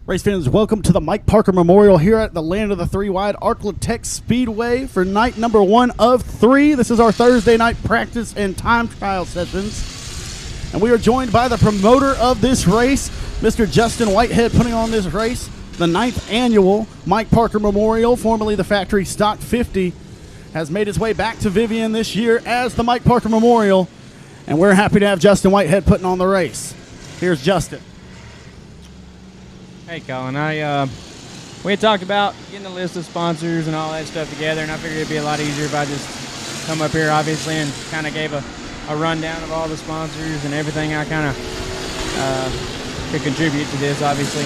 Race fans, welcome to the Mike Parker Memorial here at the Land of the Three Wide Arklatex Speedway for night number 1 of 3. This is our Thursday night practice and time trial sessions. And we are joined by the promoter of this race, Mr. Justin Whitehead, putting on this race, the 9th annual Mike Parker Memorial, formerly the Factory Stock 50, has made its way back to Vivian this year as the Mike Parker Memorial. And we're happy to have Justin Whitehead putting on the race. Here's Justin. Hey, Colin. We had talked about getting a list of sponsors and all that stuff together, and I figured it'd be a lot easier if I just come up here, obviously, and kind of gave a rundown of all the sponsors and everything I kind of could contribute to this, obviously.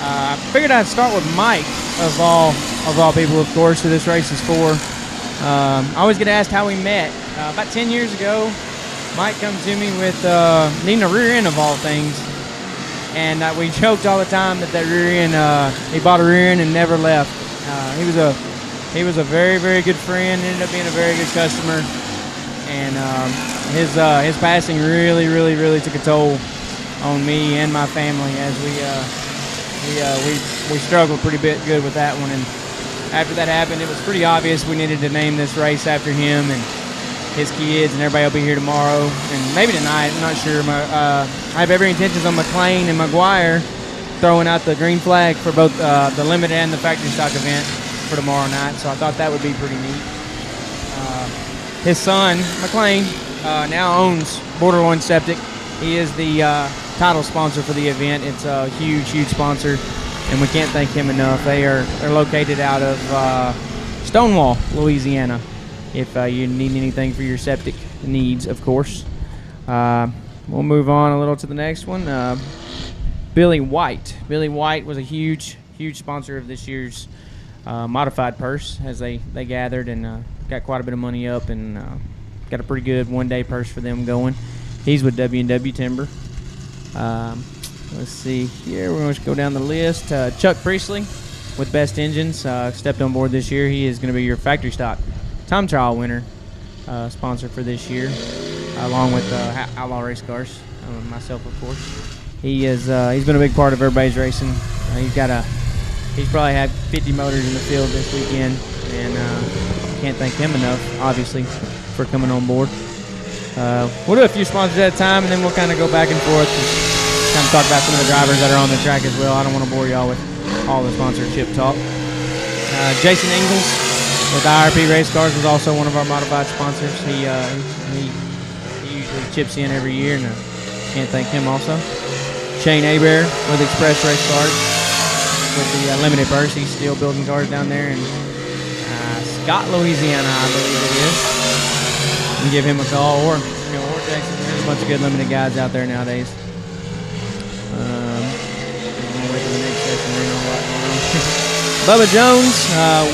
I figured I'd start with Mike, of all people, of course, who this race is for. I always get asked how we met. About 10 years ago, Mike come to me with needing a rear end of all things. And we joked all the time that rear end, he bought a rear end and never left. He was a very, very good friend, ended up being a very good customer. And his passing really, really, really took a toll on me and my family as we struggled pretty good with that one. And after that happened, it was pretty obvious we needed to name this race after him and his kids, and everybody will be here tomorrow and maybe tonight. I'm not sure. I have every intentions on McLean and McGuire throwing out the green flag for both the limited and the factory stock event for tomorrow night. So I thought that would be pretty neat. His son McLean now owns Border One Septic. He is the title sponsor for the event. It's a huge sponsor, and we can't thank him enough. They're located out of Stonewall, Louisiana. If you need anything for your septic needs, of course. We'll move on a little to the next one. Billy White. Billy White was a huge sponsor of this year's modified purse as they gathered and got quite a bit of money up and got a pretty good one-day purse for them going. He's with W&W Timber. Let's see here. We're going to go down the list. Chuck Priestley with Best Engines stepped on board this year. He is going to be your factory stock time trial winner, sponsor for this year, along with Outlaw Race Cars, myself, of course. He's been a big part of everybody's racing. He's probably had 50 motors in the field this weekend, and can't thank him enough, obviously, for coming on board. We'll do a few sponsors at a time, and then we'll kind of go back and forth and kind of talk about some of the drivers that are on the track as well. I don't want to bore y'all with all the sponsorship talk. Jason Ingalls with IRP Race Cars was also one of our modified sponsors. He usually chips in every year, and can't thank him also. Shane Hebert with Express Race Cars with the limited purse. He's still building cars down there in Scott, Louisiana, I believe it is. You can give him a call, or Jason. There's a bunch of good limited guys out there nowadays. We'll wait till the next session. We know what's going on. Bubba Jones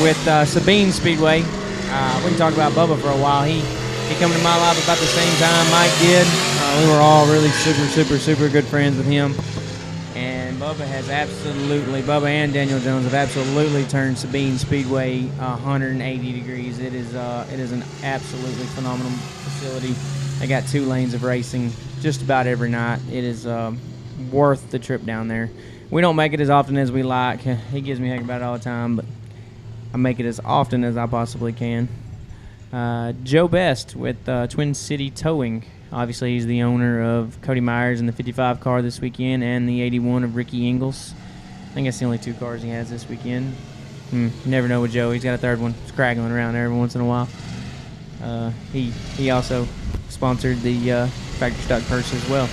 with Sabine Speedway. We can talk about Bubba for a while. He came to my life about the same time Mike did. We were all really super good friends with him. And Bubba and Daniel Jones have absolutely turned Sabine Speedway 180 degrees. It is an absolutely phenomenal facility. They got 2 lanes of racing just about every night. It is worth the trip down there. We don't make it as often as we like. He gives me heck about it all the time, but I make it as often as I possibly can. Joe Best with Twin City Towing. Obviously, he's the owner of Cody Myers in the 55 car this weekend and the 81 of Ricky Ingalls. I think that's the only 2 cars he has this weekend. You never know with Joe. He's got a third one. It's craggling around there every once in a while. He also sponsored the factory stock purse as well.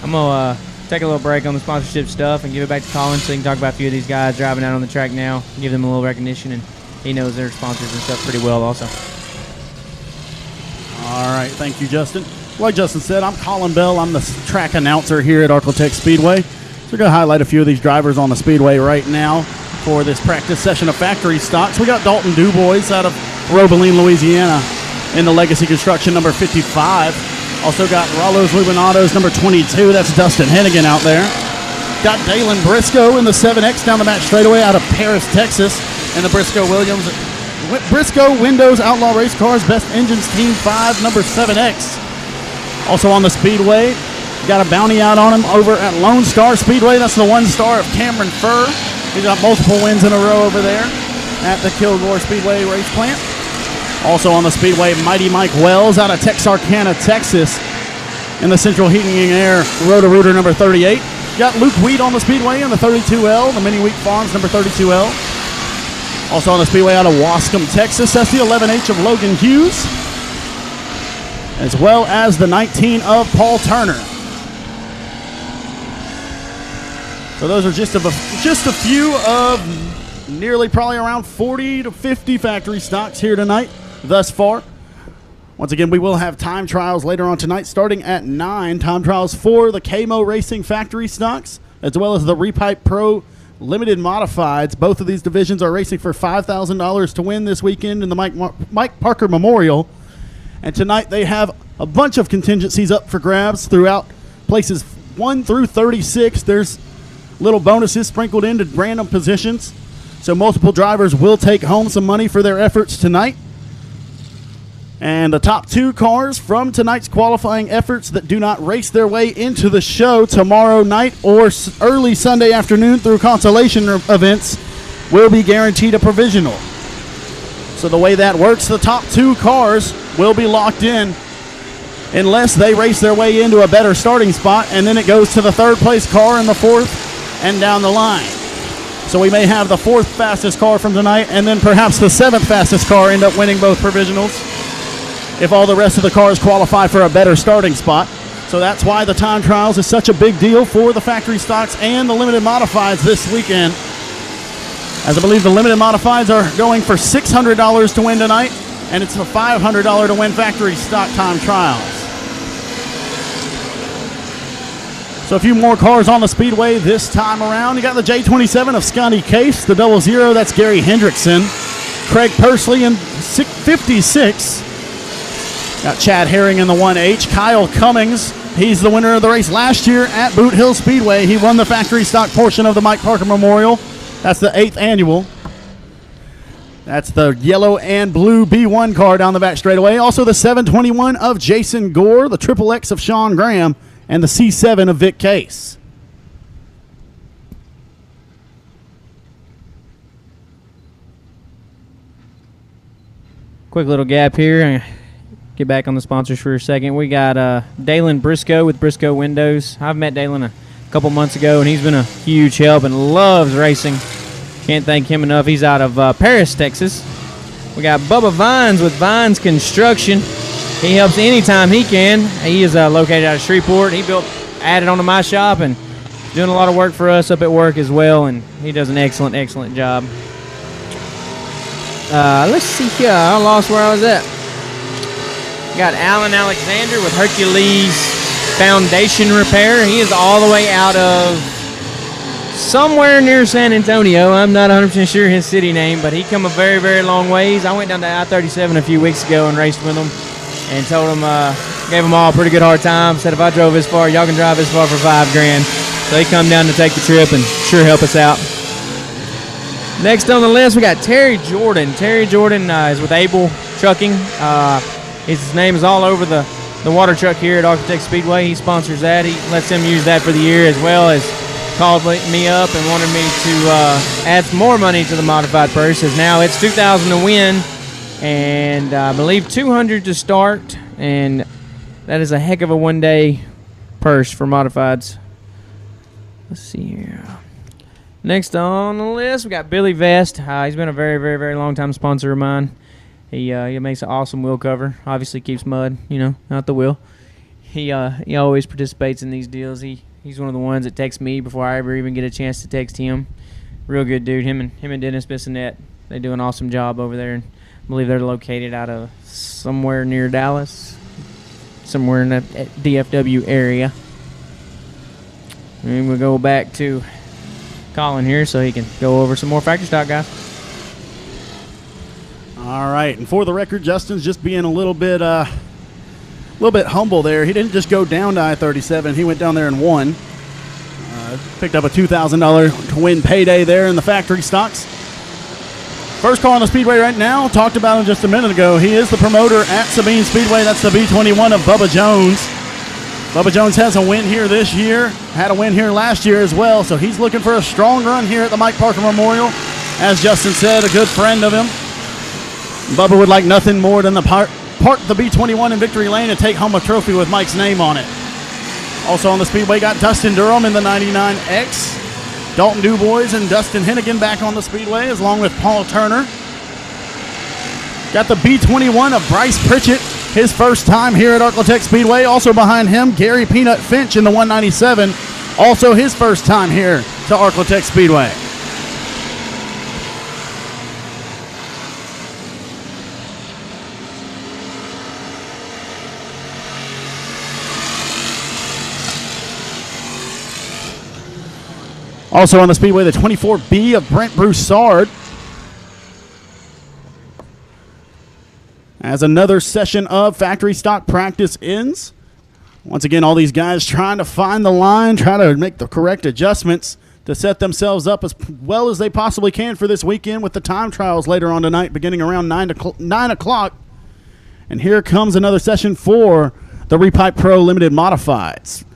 I'm going to take a little break on the sponsorship stuff and give it back to Colin so he can talk about a few of these guys driving out on the track now, give them a little recognition, and he knows their sponsors and stuff pretty well also. All right, thank you, Justin. Like Justin said, I'm Colin Bell. I'm the track announcer here at Arklatex Speedway. So we're going to highlight a few of these drivers on the Speedway right now for this practice session of factory stocks. We got Dalton Dubois out of Robeline, Louisiana in the Legacy Construction number 55. Also got Rollo's Lubinatos, number 22. That's Dustin Hennigan out there. Got Dalen Briscoe in the 7X down the match straightaway out of Paris, Texas. And the Briscoe Windows Outlaw Race Cars, Best Engines Team 5, number 7X. Also on the Speedway, Got a bounty out on him over at Lone Star Speedway. That's the 1 star of Cameron Furr. He's got multiple wins in a row over there at the Kilgore Speedway race plant. Also on the Speedway, Mighty Mike Wells out of Texarkana, Texas, in the Central Heating and Air Roto-Rooter number 38. Got Luke Wheat on the Speedway in the 32L, the Mini Wheat Farms number 32L. Also on the Speedway out of Wascom, Texas, that's the 11H of Logan Hughes, as well as the 19 of Paul Turner. So those are just a few of nearly probably around 40 to 50 factory stocks here tonight thus far. Once again, we will have time trials later on tonight starting at 9. Time trials for the KMO Racing factory stocks, as well as the Repipe Pro Limited Modifieds. Both of these divisions are racing for $5,000 to win this weekend in the Mike Parker Memorial. And tonight they have a bunch of contingencies up for grabs throughout places 1 through 36. There's little bonuses sprinkled into random positions. So multiple drivers will take home some money for their efforts tonight. And the top 2 cars from tonight's qualifying efforts that do not race their way into the show tomorrow night or early Sunday afternoon through consolation events will be guaranteed a provisional. So the way that works, the top 2 cars will be locked in unless they race their way into a better starting spot, and then it goes to the 3rd place car and the 4th and down the line. So we may have the 4th fastest car from tonight and then perhaps the 7th fastest car end up winning both provisionals if all the rest of the cars qualify for a better starting spot. So that's why the time trials is such a big deal for the factory stocks and the limited modifieds this weekend. As I believe the limited modifieds are going for $600 to win tonight, and it's a $500 to win factory stock time trials. So a few more cars on the Speedway this time around. You got the J27 of Scotty Case, the 00, that's Gary Hendrickson. Craig Pursley in 56. Got Chad Herring in the 1H. Kyle Cummings, he's the winner of the race last year at Boot Hill Speedway. He won the factory stock portion of the Mike Parker Memorial. That's the 8th annual. That's the yellow and blue B1 car down the back straightaway. Also the 721 of Jason Gore, the Triple X of Sean Graham, and the C7 of Vic Case. Quick little gap here. Get back on the sponsors for a second. We got Dalen Briscoe with Briscoe Windows. I've met Dalen a couple months ago, and he's been a huge help and loves racing. Can't thank him enough. He's out of Paris, Texas. We got Bubba Vines with Vines Construction. He helps anytime he can. He is located out of Shreveport. He added onto my shop and doing a lot of work for us up at work as well, and he does an excellent, excellent job. Let's see here. I lost where I was at. Got Alan Alexander with Hercules Foundation Repair. He is all the way out of somewhere near San Antonio. I'm not 100% sure his city name, but he come a very, very long ways. I went down to I-37 a few weeks ago and raced with him and told him, gave them all a pretty good hard time. Said if I drove this far, y'all can drive this far for $5,000. So he come down to take the trip and sure help us out. Next on the list, we got Terry Jordan. Terry Jordan is with Able Trucking. His name is all over the water truck here at Architect Speedway. He sponsors that. He lets them use that for the year, as well as called me up and wanted me to add some more money to the modified purse. As now it's $2,000 to win, and I believe $200 to start, and that is a heck of a one-day purse for modifieds. Let's see here. Next on the list, we got Billy Vest. He's been a very, very, very long-time sponsor of mine. He makes an awesome wheel cover. Obviously keeps mud, out the wheel. He always participates in these deals. He's one of the ones that texts me before I ever even get a chance to text him. Real good dude. Him and Dennis Bissonette, they do an awesome job over there. And I believe they're located out of somewhere near Dallas, somewhere in that DFW area. And we'll go back to Colin here so he can go over some more factory stock, guys. All right, and for the record, Justin's just being a little bit humble there. He didn't just go down to I-37. He went down there and won. Picked up a $2,000 to win payday there in the factory stocks. First car on the Speedway right now, talked about him just a minute ago. He is the promoter at Sabine Speedway. That's the B21 of Bubba Jones. Bubba Jones has a win here this year, had a win here last year as well, so he's looking for a strong run here at the Mike Parker Memorial. As Justin said, a good friend of him. Bubba would like nothing more than to park the B21 in Victory Lane and take home a trophy with Mike's name on it. Also on the Speedway, got Dustin Durham in the 99X. Dalton Dubois and Dustin Hennigan back on the Speedway, along with Paul Turner. Got the B21 of Bryce Pritchett, his first time here at Arclitect Speedway. Also behind him, Gary Peanut Finch in the 197, also his first time here to Arclitect Speedway. Also on the Speedway, the 24B of Brent Broussard. As another session of factory stock practice ends. Once again, all these guys trying to find the line, trying to make the correct adjustments to set themselves up as well as they possibly can for this weekend with the time trials later on tonight, beginning around 9 o'clock. And here comes another session for the Repipe Pro Limited Modifieds.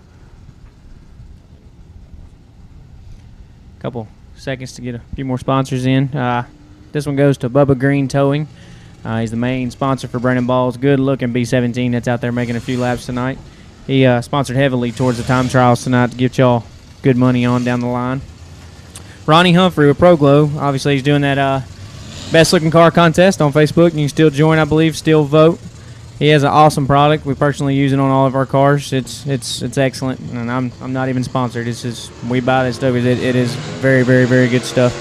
Couple seconds to get a few more sponsors in. This one goes to Bubba Green Towing. He's the main sponsor for Brandon Ball's good-looking B17 that's out there making a few laps tonight. He sponsored heavily towards the time trials tonight to get y'all good money on down the line. Ronnie Humphrey with ProGlow. Obviously, he's doing that best-looking car contest on Facebook. You can still join, I believe, still vote. He has an awesome product. We personally use it on all of our cars. It's excellent, and I'm not even sponsored. It's just we buy this stuff. It is very, very, very good stuff.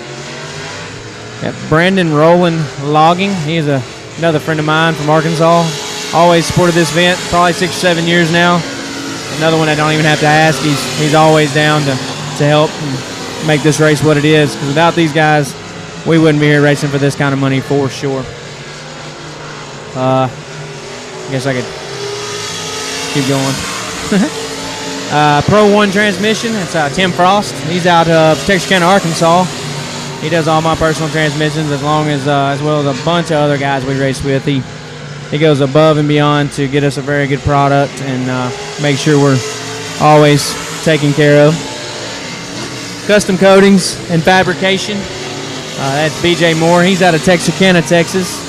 Got Brandon Rowland Logging. He is another friend of mine from Arkansas. Always supported this event, probably 6 or 7 years now. Another one I don't even have to ask. He's always down to help and make this race what it is. Because without these guys, we wouldn't be here racing for this kind of money for sure. I guess I could keep going. Pro One Transmission, it's Tim Frost. He's out of Texarkana, Arkansas. He does all my personal transmissions as well as a bunch of other guys we race with. He goes above and beyond to get us a very good product and make sure we're always taken care of. Custom Coatings and Fabrication. That's BJ Moore. He's out of Texarkana, Texas.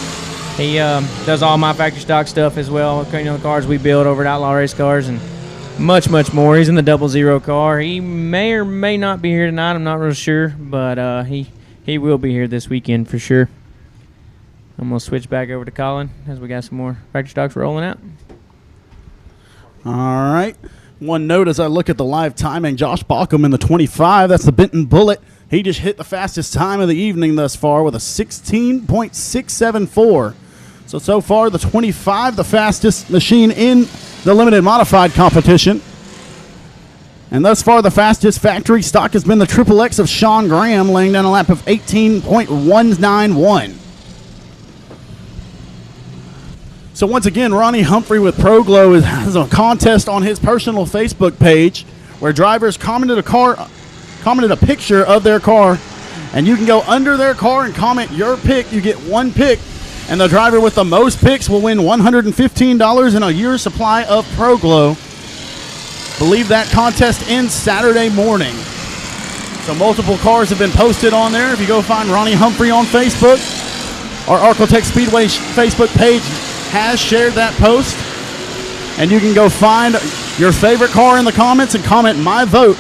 He does all my factory stock stuff as well, the cars we build over at Outlaw Race Cars and much, much more. He's in the 00 car. He may or may not be here tonight. I'm not real sure, but he will be here this weekend for sure. I'm going to switch back over to Colin as we got some more factory stocks rolling out. All right. One note as I look at the live timing, Josh Baucom in the 25. That's the Benton Bullet. He just hit the fastest time of the evening thus far with a 16.674. So far, the 25, the fastest machine in the limited modified competition. And thus far, the fastest factory stock has been the Triple X of Sean Graham, laying down a lap of 18.191. So once again, Ronnie Humphrey with ProGlow has a contest on his personal Facebook page where drivers commented a picture of their car, and you can go under their car and comment your pick. You get one pick, and the driver with the most picks will win $115 and a year's supply of ProGlow. Believe that contest ends Saturday morning. So multiple cars have been posted on there. If you go find Ronnie Humphrey on Facebook, our Arclitect Speedway Facebook page has shared that post, and you can go find your favorite car in the comments and comment my vote.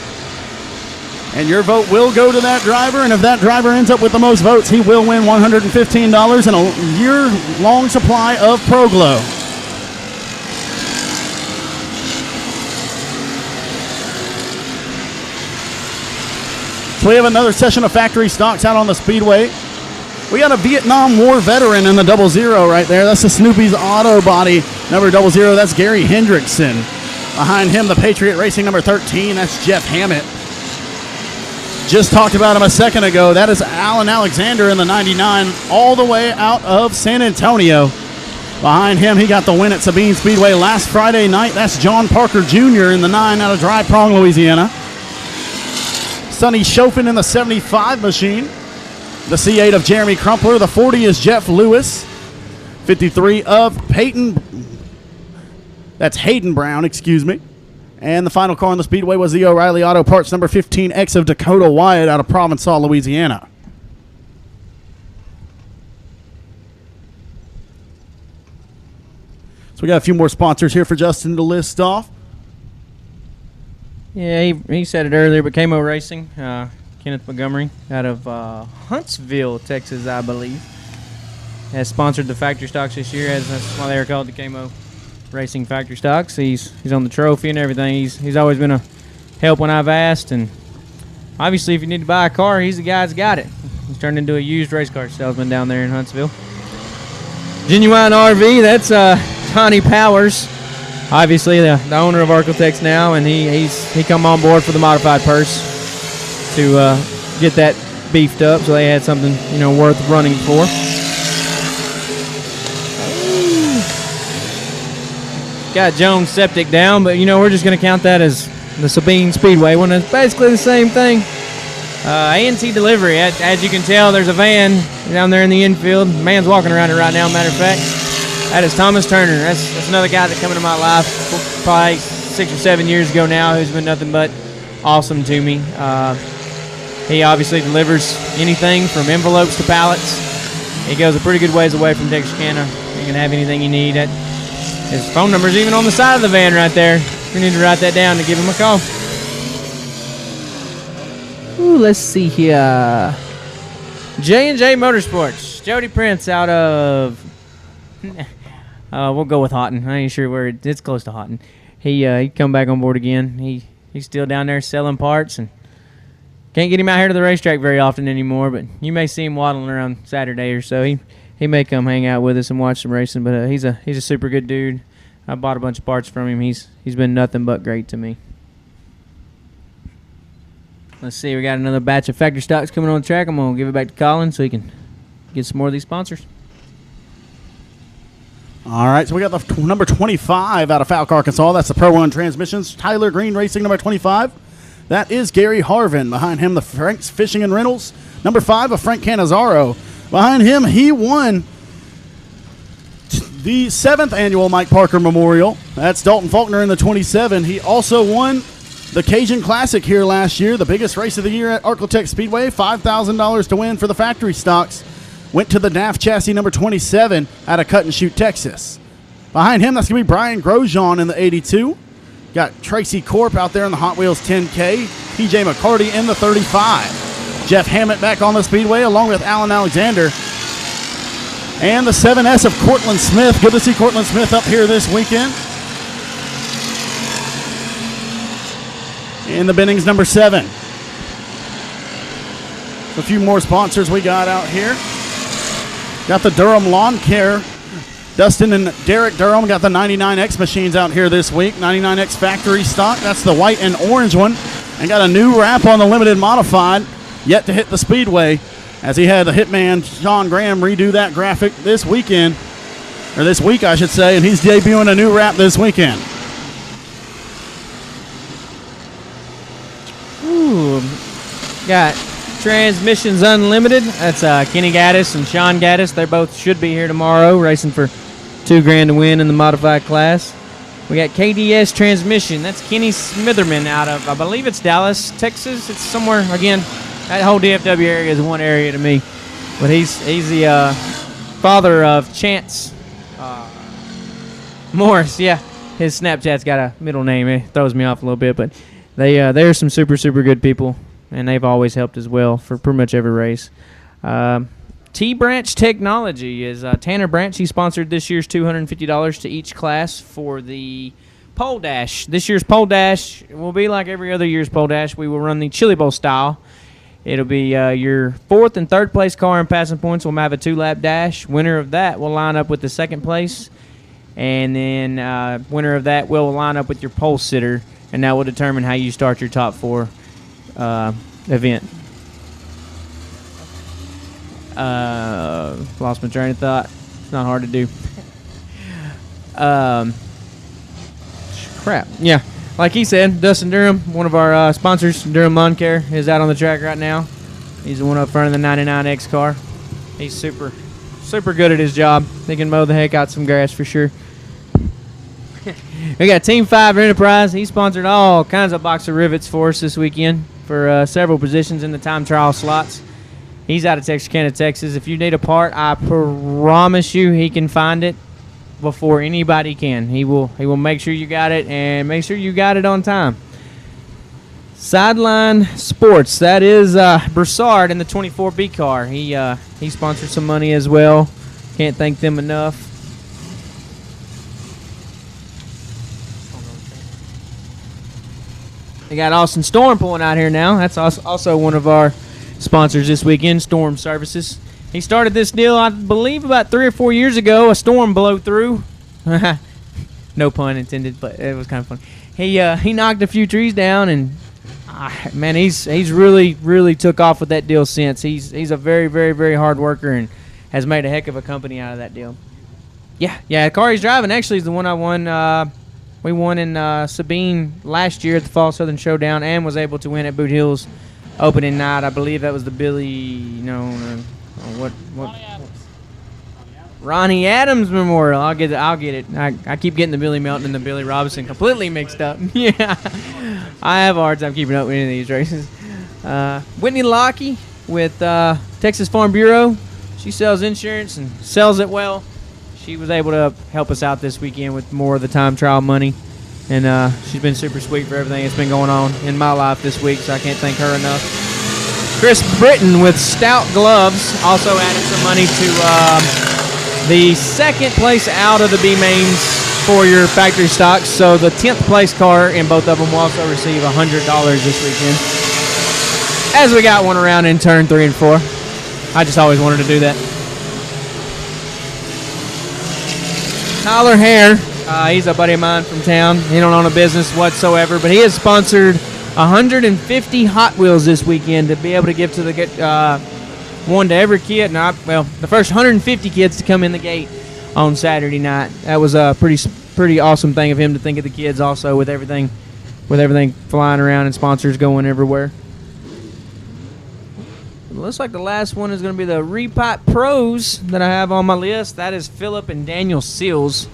And your vote will go to that driver, and if that driver ends up with the most votes, he will win $115 and a year-long supply of ProGlow. So we have another session of factory stocks out on the Speedway. We got a Vietnam War veteran in the 00 right there. That's the Snoopy's Auto Body number 00. That's Gary Hendrickson. Behind him, the Patriot Racing number 13. That's Jeff Hammett. Just talked about him a second ago. That is Alan Alexander in the 99, all the way out of San Antonio. Behind him, he got the win at Sabine Speedway last Friday night. That's John Parker Jr. in the 9 out of Dry Prong, Louisiana. Sonny Chofin in the 75 machine. The C8 of Jeremy Crumpler. The 40 is Jeff Lewis. 53 of Hayden Brown, excuse me. And the final car on the Speedway was the O'Reilly Auto Parts number 15X of Dakota Wyatt out of Provençal, Louisiana. So we got a few more sponsors here for Justin to list off. Yeah, he said it earlier, but KMO Racing, Kenneth Montgomery out of Huntsville, Texas, I believe, has sponsored the factory stocks this year. That's why they were called the KMO Racing Factory Stocks. He's on the trophy and everything. He's always been a help when I've asked, and obviously if you need to buy a car, he's the guy that's got it. He's turned into a used race car salesman down there in Huntsville. Genuine RV, that's Tony Powers, obviously the owner of Arcletex now, and he come on board for the modified purse to get that beefed up, so they had something worth running for. Got Jones Septic down, but we're just going to count that as the Sabine Speedway when it's basically the same thing. A&T Delivery, as you can tell, there's a van down there in the infield. Man's walking around it right now, matter of fact. That is Thomas Turner. That's another guy that came into my life probably 6 or 7 years ago now, who's been nothing but awesome to me. He obviously delivers anything from envelopes to pallets. He goes a pretty good ways away from Texarkana. You can have anything you need. His phone number is even on the side of the van right there. You need to write that down to give him a call. Ooh, let's see here. J&J Motorsports. Jody Prince out of... we'll go with Houghton. I ain't sure where it's close to Houghton. He come back on board again. He's still down there selling parts, and can't get him out here to the racetrack very often anymore, but you may see him waddling around Saturday or so. He may come hang out with us and watch some racing, but he's a super good dude. I bought a bunch of parts from him. He's been nothing but great to me. Let's see, we got another batch of factory stocks coming on the track. I'm going to give it back to Colin so he can get some more of these sponsors. All right, so we got the number 25 out of Falk, Arkansas. That's the Pro 1 Transmissions. Tyler Green Racing, number 25. That is Gary Harvin. Behind him, the Frank's Fishing and Rentals. Number 5 of Frank Cannizzaro. Behind him, he won the 7th annual Mike Parker Memorial. That's Dalton Faulkner in the 27. He also won the Cajun Classic here last year, the biggest race of the year at Arcletex Speedway. $5,000 to win for the factory stocks. Went to the DAF chassis number 27 out of Cut and Shoot, Texas. Behind him, that's going to be Brian Grosjean in the 82. Got Tracy Corp out there in the Hot Wheels 10K. PJ McCarty in the 35. Jeff Hammett back on the Speedway along with Alan Alexander. And the 7S of Cortland Smith. Good to see Cortland Smith up here this weekend. In the Bennings number 7. A few more sponsors we got out here. Got the Durham Lawn Care. Dustin and Derek Durham got the 99X machines out here this week. 99X factory stock. That's the white and orange one. And got a new wrap on the limited modified. Yet to hit the Speedway, as he had the hitman Sean Graham redo that graphic this weekend, or this week I should say, and he's debuting a new wrap this weekend. Ooh, got Transmissions Unlimited. That's Kenny Gaddis and Sean Gaddis. They both should be here tomorrow, racing for $2,000 to win in the modified class. We got KDS Transmission. That's Kenny Smitherman out of, I believe it's Dallas, Texas. It's somewhere, again, that whole DFW area is one area to me. But he's the father of Chance Morris. Yeah, his Snapchat's got a middle name. It throws me off a little bit, but they're some super good people, and they've always helped as well for pretty much every race. T-Branch Technology is Tanner Branch. He sponsored this year's $250 to each class for the pole dash. This year's pole dash will be like every other year's pole dash. We will run the Chili Bowl style. It'll be your 4th and 3rd place car in passing points will have a 2-lap dash. Winner of that will line up with the 2nd place. And then winner of that will line up with your pole sitter. And that will determine how you start your top 4 event. Lost my train of thought. It's not hard to do. Crap. Yeah. Like he said, Dustin Durham, one of our sponsors, Durham Lawn Care, is out on the track right now. He's the one up front of the 99X car. He's super good at his job. He can mow the heck out some grass for sure. We got Team 5 Enterprise. He sponsored all kinds of boxer rivets for us this weekend for several positions in the time trial slots. He's out of Texarkana, Texas. If you need a part, I promise you he can find it before anybody can. He will make sure you got it and make sure you got it on time. Sideline Sports. That is Broussard in the 24B car. He sponsored some money as well. Can't thank them enough. They got Austin Storm pulling out here now. That's also one of our sponsors this weekend, Storm Services. He started this deal, I believe, about 3 or 4 years ago. A storm blew through. No pun intended, but it was kind of fun. He knocked a few trees down, and man, he's really took off with that deal since. He's a very, very, very hard worker and has made a heck of a company out of that deal. Yeah, the car he's driving actually is the one I won. We won in Sabine last year at the Fall Southern Showdown and was able to win at Boot Hills opening night. I believe that was the Ronnie Adams Memorial. I'll get it. I keep getting the Billy Melton and the Billy Robinson completely mixed up. Yeah, I have a hard time keeping up with any of these races. Whitney Lockey with Texas Farm Bureau. She sells insurance and sells it well. She was able to help us out this weekend with more of the time trial money. And she's been super sweet for everything that's been going on in my life this week, so I can't thank her enough. Chris Britton with Stout Gloves also added some money to the second place out of the B-Mains for your factory stocks. So the 10th place car in both of them will also receive $100 this weekend. As we got one around in turn 3 and 4. I just always wanted to do that. Tyler Hare, he's a buddy of mine from town. He don't own a business whatsoever, but he has sponsored 150 Hot Wheels this weekend to be able to give to the one to every kid. The first 150 kids to come in the gate on Saturday night. That was a pretty awesome thing of him to think of the kids also with everything flying around and sponsors going everywhere. It looks like the last one is going to be the Repipe Pros that I have on my list. That is Philip and Daniel Seals.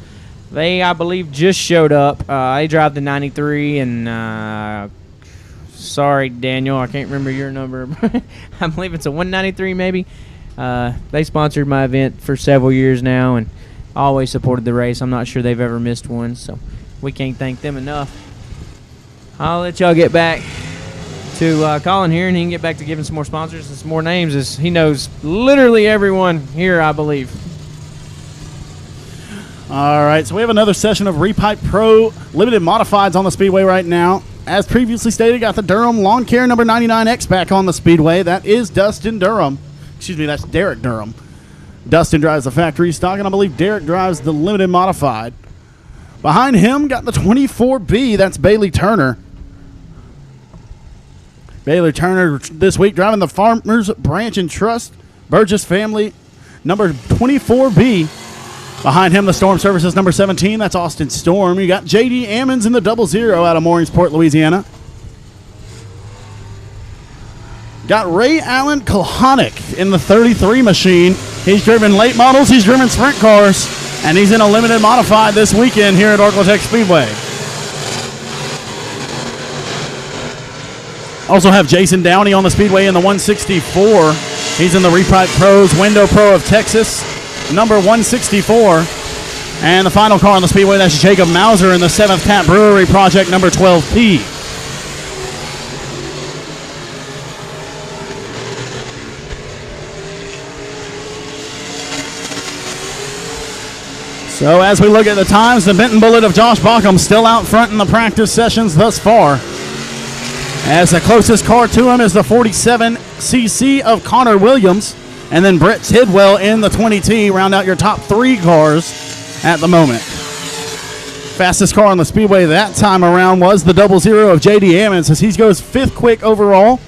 They, I believe, just showed up. They drive the 93, and sorry, Daniel, I can't remember your number. I believe it's a 193 maybe. They sponsored my event for several years now and always supported the race. I'm not sure they've ever missed one, so we can't thank them enough. I'll let y'all get back to Colin here, and he can get back to giving some more sponsors and some more names, as he knows literally everyone here, I believe. All right, so we have another session of Repipe Pro Limited Modifieds on the Speedway right now. As previously stated, got the Durham Lawn Care number 99X back on the Speedway. That is Dustin Durham. Excuse me, that's Derek Durham. Dustin drives the factory stock, and I believe Derek drives the Limited Modified. Behind him, got the 24B. That's Bailey Turner. Bailey Turner this week driving the Farmers Branch and Trust Burgess family number 24B. Behind him, the Storm Services number 17. That's Austin Storm. You got J.D. Ammons in the 00 out of Mooringsport, Louisiana. Got Ray Allen Kalhonic in the 33 machine. He's driven late models. He's driven sprint cars. And he's in a limited modified this weekend here at Arclitech Speedway. Also have Jason Downey on the Speedway in the 164. He's in the Repipe Pros Window Pro of Texas, number 164. And the final car on the Speedway, that's Jacob Mauser in the 7th Tap Brewery Project, number 12P. So as we look at the times, the Benton Bullet of Josh Bauckham still out front in the practice sessions thus far. As the closest car to him is the 47cc of Connor Williams. And then Brett Tidwell in the 20T round out your top 3 cars at the moment. Fastest car on the Speedway that time around was the 00 of J.D. Ammons, as he goes 5th quick overall.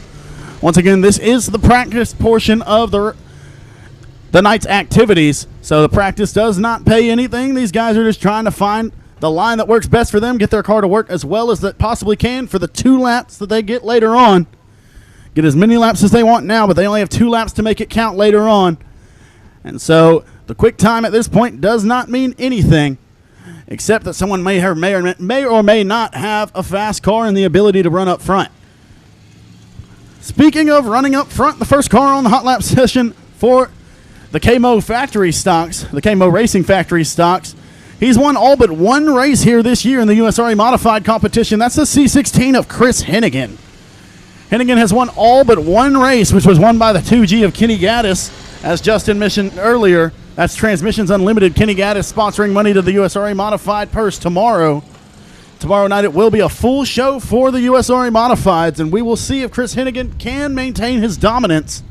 Once again, this is the practice portion of the night's activities. So the practice does not pay anything. These guys are just trying to find the line that works best for them, get their car to work as well as that possibly can for the 2 laps that they get later on. Get as many laps as they want now, but they only have 2 laps to make it count later on. And so the quick time at this point does not mean anything. except that someone may or may not have a fast car and the ability to run up front. Speaking of running up front, the first car on the hot lap session for the KMO Factory Stocks, the KMO Racing Factory Stocks. He's won all but one race here this year in the USRA Modified competition. That's the C16 of Chris Hennigan. Hennigan has won all but one race, which was won by the 2G of Kenny Gaddis. As Justin mentioned earlier, that's Transmissions Unlimited. Kenny Gaddis sponsoring money to the USRA Modified purse tomorrow. Tomorrow night it will be a full show for the USRA Modifieds, and we will see if Chris Hennigan can maintain his dominance.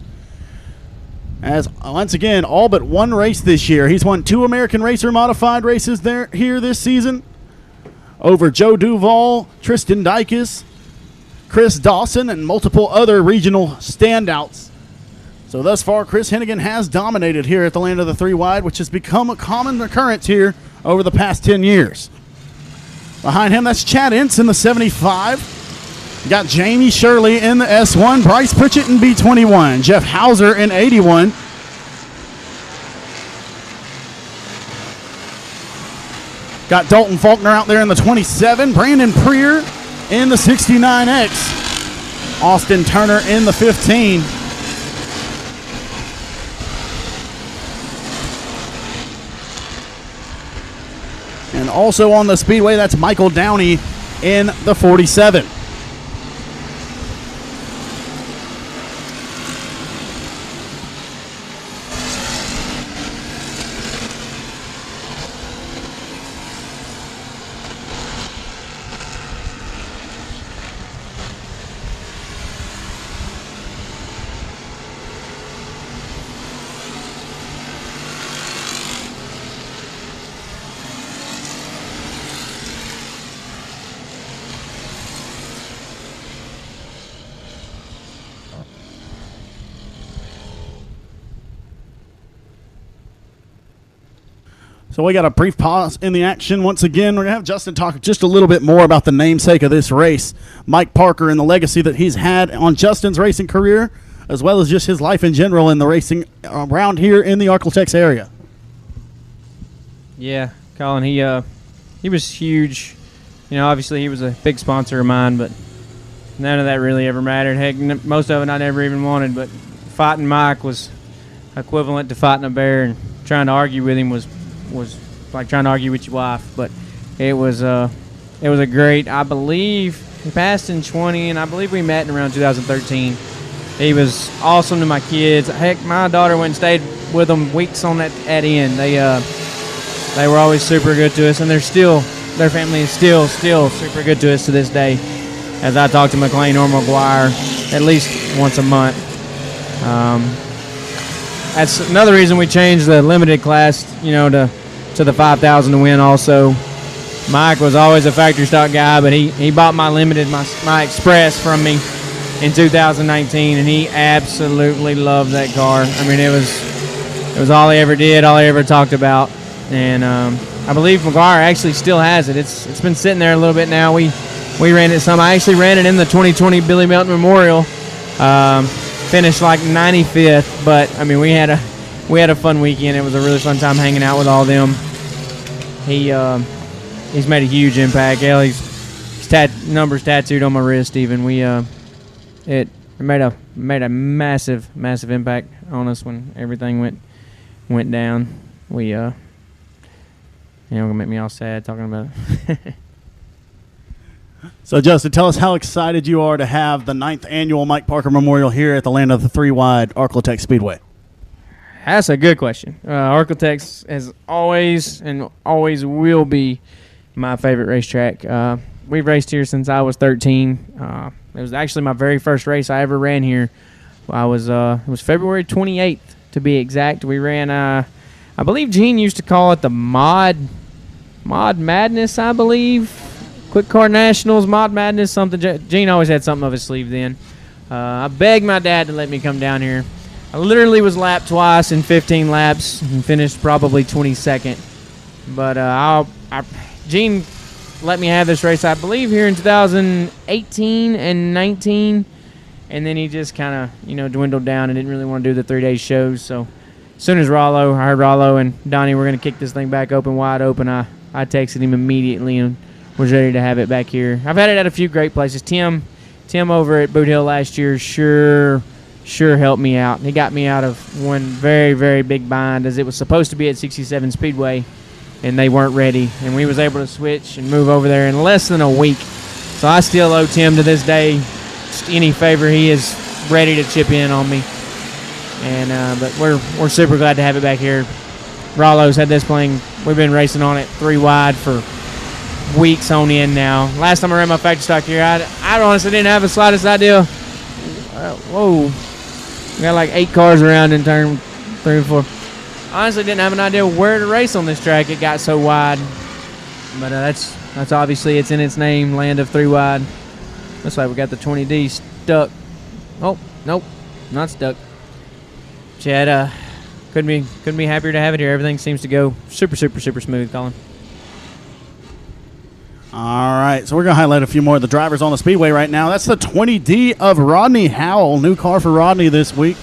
As, once again, all but one race this year. He's won 2 American Racer Modified races here this season over Joe Duval, Tristan Dykes, Chris Dawson, and multiple other regional standouts. So thus far, Chris Hennigan has dominated here at the Land of the Three Wide, which has become a common occurrence here over the past 10 years. Behind him, that's Chad Ince in the 75. You got Jamie Shirley in the S1, Bryce Pritchett in B21, Jeff Hauser in 81. Got Dalton Faulkner out there in the 27, Brandon Preer in the 69X, Austin Turner in the 15. And also on the Speedway, that's Michael Downey in the 47. So we got a brief pause in the action. Once again, we're going to have Justin talk just a little bit more about the namesake of this race, Mike Parker, and the legacy that he's had on Justin's racing career, as well as just his life in general in the racing around here in the Arklatex area. Yeah, Colin, he was huge. You know, obviously he was a big sponsor of mine, but none of that really ever mattered. Heck, most of it I never even wanted, but fighting Mike was equivalent to fighting a bear, and trying to argue with him was like trying to argue with your wife. But it was a great, I believe he passed in 20, and I believe we met in around 2013. He was awesome to my kids. Heck, my daughter went and stayed with them weeks on that at end. They were always super good to us, and their family is still super good to us to this day. As I talk to McLean or McGuire at least once a month. That's another reason we changed the limited class, you know, to the 5,000 to win also. Mike was always a factory stock guy, but he bought my limited, my Express from me in 2019, and he absolutely loved that car. I mean, it was all he ever did, all he ever talked about. And I believe McGuire actually still has it. It's been sitting there a little bit now. We ran it some. I actually ran it in the 2020 Billy Melton Memorial. Finished like 95th, but I mean we had a fun weekend. It was a really fun time hanging out with all of them. He's made a huge impact. His numbers tattooed on my wrist. Even it made a massive impact on us when everything went down. Gonna make me all sad talking about it. So, Justin, tell us how excited you are to have the 9th annual Mike Parker Memorial here at the Land of the Three Wide Arklatex Speedway. That's a good question. Arklatex has always and always will be my favorite racetrack. We've raced here since I was 13. It was actually my very first race I ever ran here. It was February 28th to be exact. We ran, I believe Gene used to call it the Mod Madness, I believe. Quick Car Nationals, Mod Madness, something. Gene always had something up his sleeve then. I begged my dad to let me come down here. I literally was lapped twice in 15 laps and finished probably 22nd. But Gene let me have this race, I believe, here in 2018 and 19. And then he just kind of, dwindled down and didn't really want to do the 3-day shows. So as soon as I heard Rollo and Donnie were going to kick this thing back open, wide open, I I texted him immediately and was ready to have it back here. I've had it at a few great places. Tim over at Boot Hill last year sure helped me out. He got me out of one very, very big bind, as it was supposed to be at 67 Speedway, and they weren't ready. And we was able to switch and move over there in less than a week. So I still owe Tim to this day just any favor. He is ready to chip in on me. And but we're super glad to have it back here. Rollo's had this playing. We've been racing on it 3 wide for weeks on end now. Last time I ran my factory stock here, I honestly didn't have the slightest idea. Whoa. We got like 8 cars around in turn 3 and 4. Honestly didn't have an idea where to race on this track. It got so wide. But that's obviously, it's in its name, land of 3 wide. Looks like we got the 20D stuck. Oh, nope, not stuck. Chad, couldn't be happier to have it here. Everything seems to go super, super, super smooth, Colin. All right, so we're going to highlight a few more of the drivers on the Speedway right now. That's the 20D of Rodney Howell. New car for Rodney this week.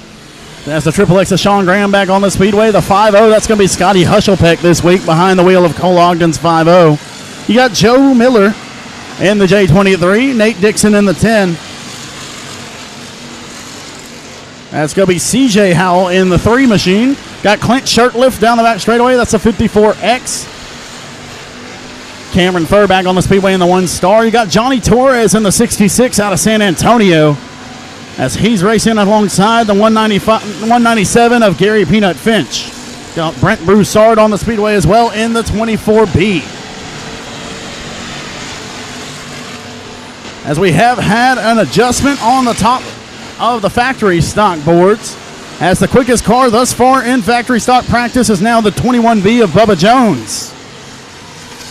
That's the Triple X of Sean Graham back on the Speedway. The 5.0, that's going to be Scotty Hushelpeck this week behind the wheel of Cole Ogden's 5.0. You got Joe Miller in the J23, Nate Dixon in the 10. That's going to be CJ Howell in the 3 machine. Got Clint Shirtlift down the back straightaway. That's a 54X. Cameron Furr back on the Speedway in the 1 star. You got Johnny Torres in the 66 out of San Antonio, as he's racing alongside the 197 of Gary Peanut Finch. Got Brent Broussard on the Speedway as well in the 24B. As we have had an adjustment on the top of the factory stock boards, as the quickest car thus far in factory stock practice is now the 21B of Bubba Jones.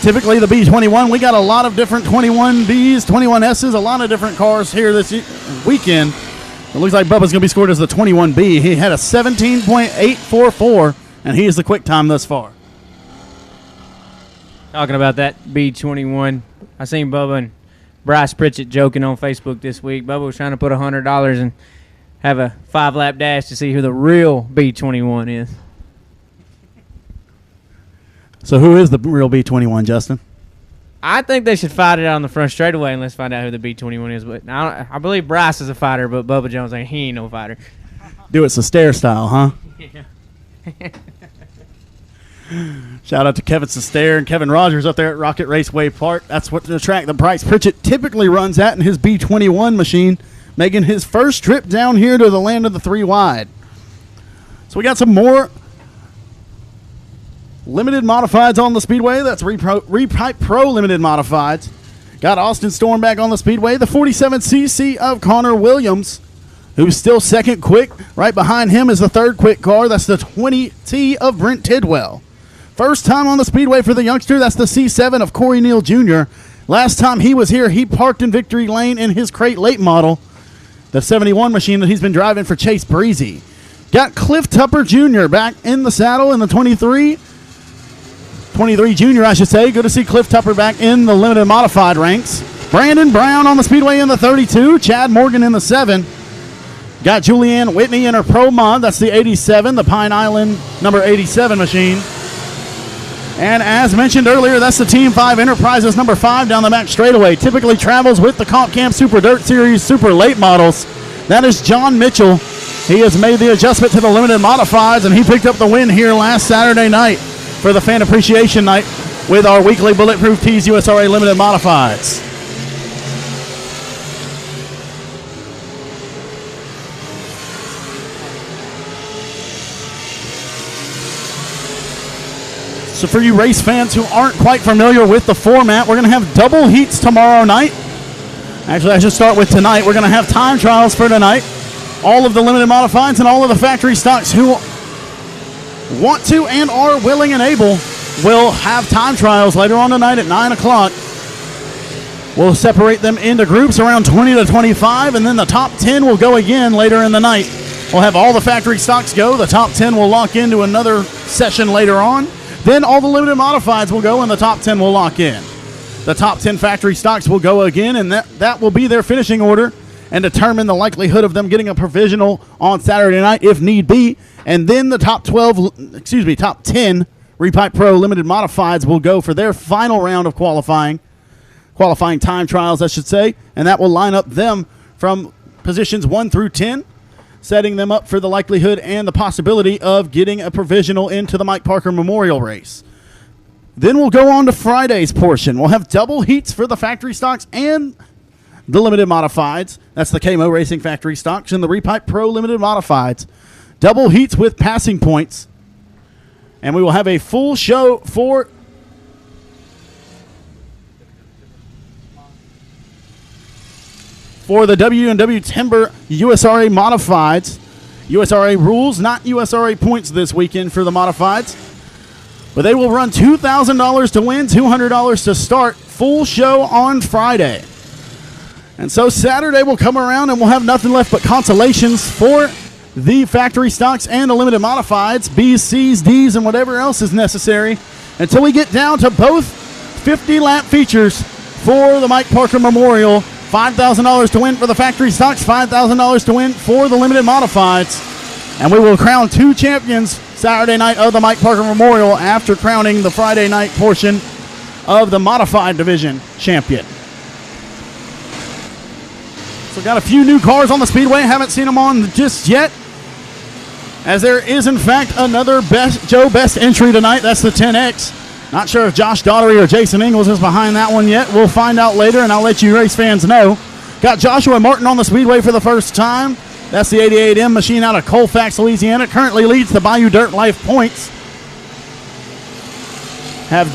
Typically the B21, we got a lot of different 21Bs, 21Ss, a lot of different cars here this weekend. It looks like Bubba's going to be scored as the 21B. He had a 17.844, and he is the quick time thus far. Talking about that B21, I seen Bubba and Bryce Pritchett joking on Facebook this week. Bubba was trying to put $100 and have a 5-lap dash to see who the real B21 is. So who is the real B21, Justin? I think they should fight it out on the front straightaway, and let's find out who the B21 is. But I believe Bryce is a fighter, but Bubba Jones, he ain't no fighter. Do it Sestaire style, huh? Yeah. Shout out to Kevin Sestaire and Kevin Rogers up there at Rocket Raceway Park. That's what the track that Bryce Pritchett typically runs at in his B21 machine, making his first trip down here to the land of the 3 wide. So we got some more limited modifieds on the Speedway. That's Repipe Pro limited modifieds. Got Austin Storm back on the Speedway. The 47cc of Connor Williams, who's still second quick. Right behind him is the 3rd quick car. That's the 20T of Brent Tidwell. First time on the Speedway for the youngster. That's the C7 of Corey Neal Jr. Last time he was here, he parked in Victory Lane in his crate late model, the 71 machine that he's been driving for Chase Breezy. Got Cliff Tupper Jr. back in the saddle in the 23 Junior, I should say. Good to see Cliff Tupper back in the limited modified ranks. Brandon Brown on the Speedway in the 32. Chad Morgan in the 7. Got Julianne Whitney in her Pro Mod. That's the 87, the Pine Island number 87 machine. And as mentioned earlier, that's the Team 5 Enterprises number 5 down the back straightaway. Typically travels with the Comp Camp Super Dirt Series Super Late Models. That is John Mitchell. He has made the adjustment to the limited modifieds, and he picked up the win here last Saturday night for the Fan Appreciation Night with our weekly Bulletproof Tees USRA Limited Modifieds. So for you race fans who aren't quite familiar with the format, we're going to have double heats tomorrow night. Actually, I should start with tonight. We're going to have time trials for tonight. All of the limited modifieds and all of the factory stocks who want to and are willing and able will have time trials later on tonight at 9 o'clock. We'll separate them into groups around 20 to 25, and then the top 10 will go again later in the night. We'll have all the factory stocks go. The top 10 will lock into another session later on. Then all the limited modifieds will go, and the top 10 will lock in. The top 10 factory stocks will go again, and that will be their finishing order and determine the likelihood of them getting a provisional on Saturday night if need be. And then the top 10 Repipe Pro Limited Modifieds will go for their final round of qualifying time trials, I should say, and that will line up them from positions 1 through 10, setting them up for the likelihood and the possibility of getting a provisional into the Mike Parker Memorial Race. Then we'll go on to Friday's portion. We'll have double heats for the factory stocks and the limited modifieds. That's the KMO Racing factory stocks and the Repipe Pro Limited Modifieds. Double heats with passing points. And we will have a full show for the W&W Timber USRA Modifieds. USRA rules, not USRA points this weekend for the Modifieds. But they will run $2,000 to win, $200 to start. Full show on Friday. And so Saturday will come around and we'll have nothing left but consolations for the factory stocks and the limited modifieds, B's, C's, D's, and whatever else is necessary until we get down to both 50-lap features for the Mike Parker Memorial. $5,000 to win for the factory stocks, $5,000 to win for the limited modifieds. And we will crown 2 champions Saturday night of the Mike Parker Memorial after crowning the Friday night portion of the modified division champion. So got a few new cars on the Speedway. Haven't seen them on just yet, as there is, in fact, another Joe Best entry tonight. That's the 10X. Not sure if Josh Daughtery or Jason Ingles is behind that one yet. We'll find out later, and I'll let you race fans know. Got Joshua Martin on the Speedway for the first time. That's the 88M machine out of Colfax, Louisiana. Currently leads the Bayou Dirt Life points. Have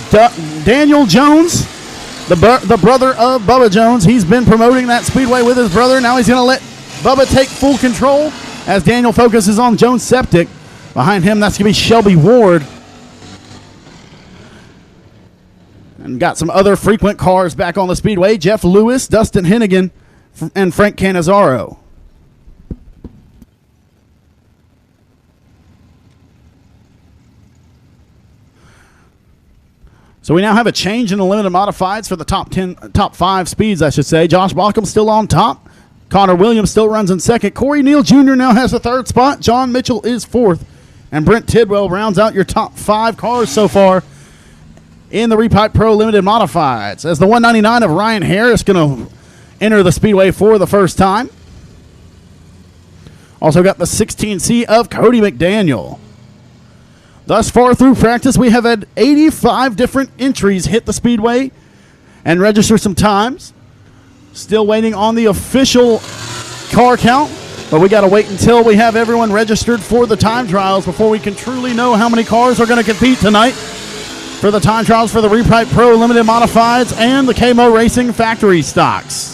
Daniel Jones, the brother of Bubba Jones. He's been promoting that Speedway with his brother. Now he's going to let Bubba take full control as Daniel focuses on Jones Septic. Behind him, that's going to be Shelby Ward. And got some other frequent cars back on the Speedway. Jeff Lewis, Dustin Hennigan, and Frank Cannizzaro. So we now have a change in the limited modifieds for the top 5 speeds, I should say. Josh Bauckham still on top. Connor Williams still runs in second. Corey Neal Jr. now has the 3rd spot. John Mitchell is 4th. And Brent Tidwell rounds out your top 5 cars so far in the Repipe Pro Limited Modifieds. As the 199 of Ryan Harris going to enter the Speedway for the first time. Also got the 16C of Cody McDaniel. Thus far through practice, we have had 85 different entries hit the Speedway and register some times. Still waiting on the official car count, but we got to wait until we have everyone registered for the time trials before we can truly know how many cars are going to compete tonight for the time trials for the Repipe Pro Limited Modifieds and the KMO Racing Factory Stocks.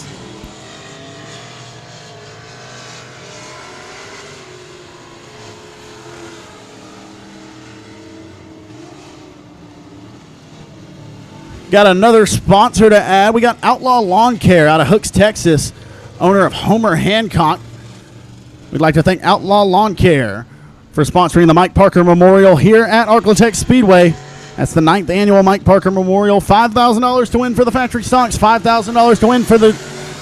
Got another sponsor to add. We got Outlaw Lawn Care out of Hooks, Texas, owner of Homer Hancock. We'd like to thank Outlaw Lawn Care for sponsoring the Mike Parker Memorial here at Arklatex Speedway. That's the 9th annual Mike Parker Memorial. $5,000 to win for the factory stocks, $5,000 to win for the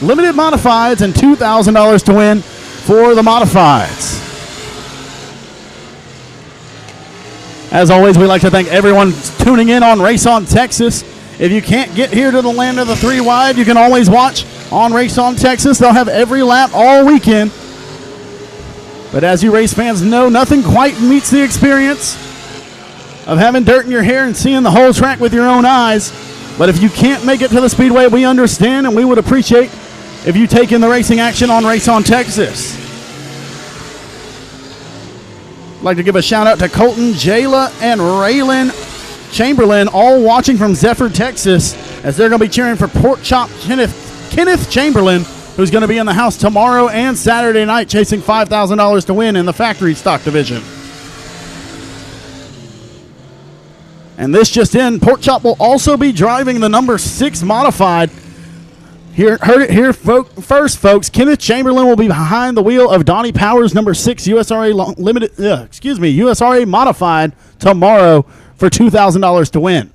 limited modifieds, and $2,000 to win for the modifieds. As always, we'd like to thank everyone tuning in on Race On Texas. If you can't get here to the land of the 3 wide, you can always watch on Race On Texas. They'll have every lap all weekend. But as you race fans know, nothing quite meets the experience of having dirt in your hair and seeing the whole track with your own eyes. But if you can't make it to the Speedway, we understand, and we would appreciate if you take in the racing action on Race On Texas. I'd like to give a shout out to Colton, Jayla, and Raylan Chamberlain, all watching from Zephyr, Texas, as they're going to be cheering for Pork Chop Kenneth Chamberlain, who's going to be in the house tomorrow and Saturday night, chasing $5,000 to win in the factory stock division. And this just in, Pork Chop will also be driving the number 6 modified. Heard it here first, folks. Kenneth Chamberlain will be behind the wheel of Donnie Powers, number 6 USRA modified tomorrow for $2,000 to win.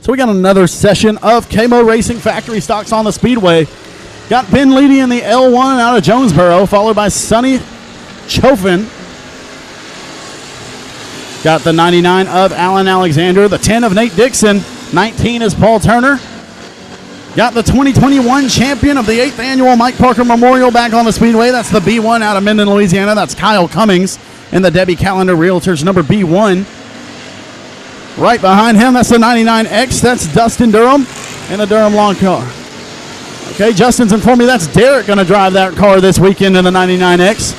So we got another session of KMO Racing Factory Stocks on the Speedway. Got Ben Leedy in the L1 out of Jonesboro, followed by Sonny Chofin. Got the 99 of Alan Alexander, the 10 of Nate Dixon, 19 is Paul Turner. Got the 2021 champion of the 8th annual Mike Parker Memorial back on the Speedway. That's the B1 out of Minden, Louisiana. That's Kyle Cummings in the Debbie Callender Realtors number B1. Right behind him, that's the 99X. That's Dustin Durham in the Durham Lawn car. Okay, Justin's informed me that's Derek going to drive that car this weekend in the 99X.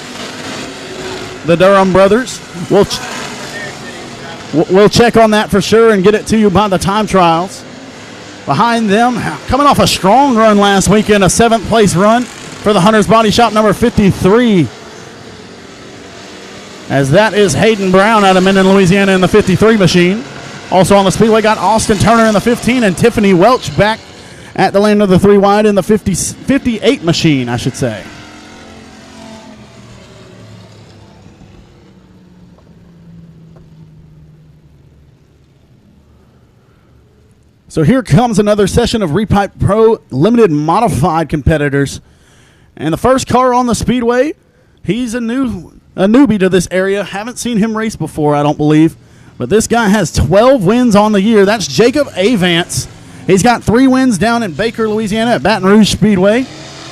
The Durham brothers. We'll check on that for sure and get it to you by the time trials. Behind them, coming off a strong run last weekend, a 7th place run for the Hunter's Body Shop number 53. As that is Hayden Brown out of Minden, Louisiana in the 53 machine. Also on the Speedway got Austin Turner in the 15 and Tiffany Welch back at the lane of the 3 wide in the 58 machine, I should say. So here comes another session of Repipe Pro Limited Modified competitors. And the first car on the Speedway, he's a newbie to this area. Haven't seen him race before, I don't believe. But this guy has 12 wins on the year. That's Jacob Avance. He's got 3 wins down in Baker, Louisiana at Baton Rouge Speedway.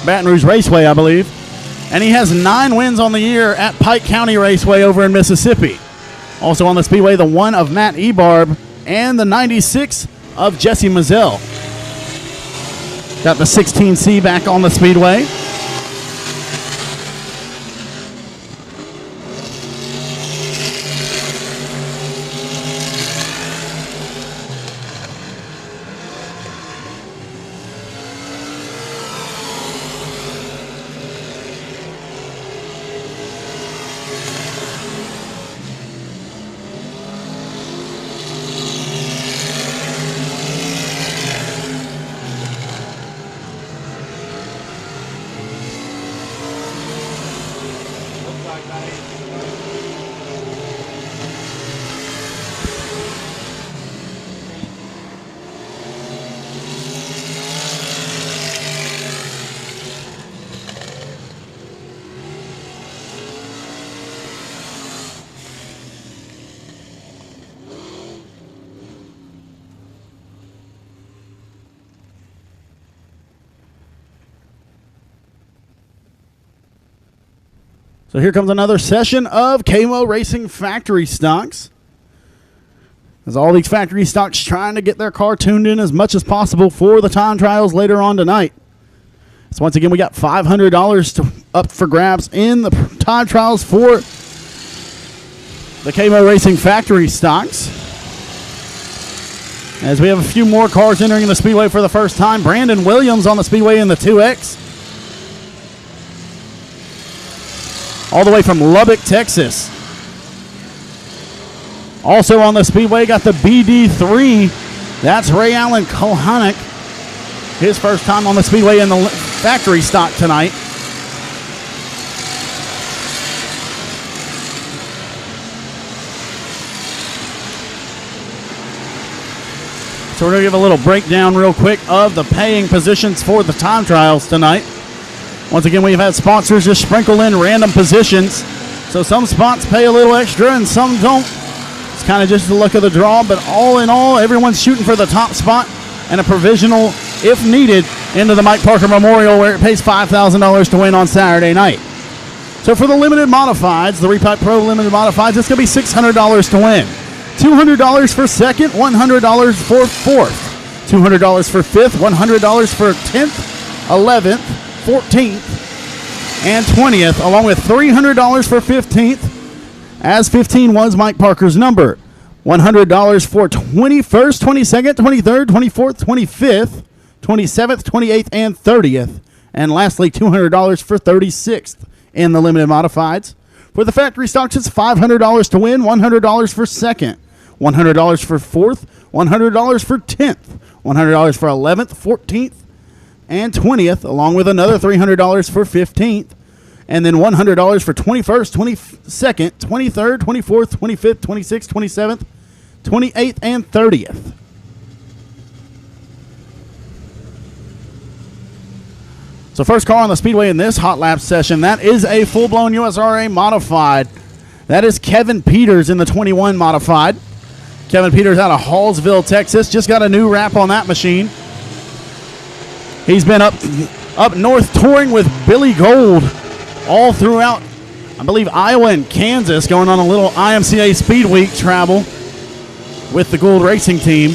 Baton Rouge Raceway, I believe. And he has 9 wins on the year at Pike County Raceway over in Mississippi. Also on the Speedway, the 1 of Matt Ebarb and the 96 of Jesse Mazzell. Got the 16C back on the Speedway. So here comes another session of KMO Racing Factory Stocks. As all these factory stocks trying to get their car tuned in as much as possible for the time trials later on tonight. So once again, we got $500 up for grabs in the time trials for the KMO Racing Factory Stocks. As we have a few more cars entering the Speedway for the first time. Brandon Williams on the Speedway in the 2X. All the way from Lubbock, Texas. Also on the Speedway, got the BD3. That's Ray Allen Kohanek. His first time on the Speedway in the factory stock tonight. So we're going to give a little breakdown real quick of the paying positions for the time trials tonight. Once again, we've had sponsors just sprinkle in random positions. So some spots pay a little extra and some don't. It's kind of just the luck of the draw, but all in all, everyone's shooting for the top spot and a provisional, if needed, into the Mike Parker Memorial where it pays $5,000 to win on Saturday night. So for the limited modifieds, the Repipe Pro limited modifieds, it's going to be $600 to win. $200 for second, $100 for fourth, $200 for fifth, $100 for 10th, 11th, 14th, and 20th, along with $300 for 15th, as 15 was Mike Parker's number. $100 for 21st, 22nd, 23rd, 24th, 25th, 27th, 28th, and 30th. And lastly, $200 for 36th in the limited modifieds. For the factory stocks, it's $500 to win, $100 for second, $100 for fourth, $100 for 10th, $100 for 11th, 14th, and 20th, along with another $300 for 15th, and then $100 for 21st, 22nd, 23rd, 24th, 25th, 26th, 27th, 28th, and 30th. So first car on the Speedway in this hot lap session, that is a full-blown USRA modified. That is Kevin Peters in the 21 modified. Kevin Peters out of Hallsville, Texas. Just got a new wrap on that machine. He's been up north touring with Billy Gold all throughout, I believe, Iowa and Kansas, going on a little IMCA Speed Week travel with the Gould Racing team.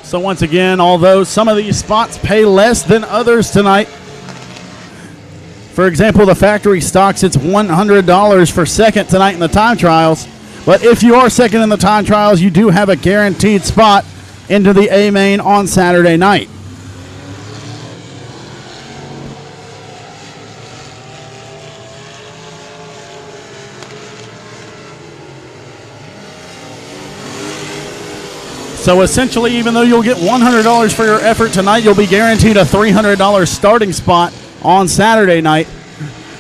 So once again, although some of these spots pay less than others tonight, for example, the factory stocks, it's $100 for second tonight in the time trials. But if you are second in the time trials, you do have a guaranteed spot into the A main on Saturday night. So essentially, even though you'll get $100 for your effort tonight, you'll be guaranteed a $300 starting spot on Saturday night.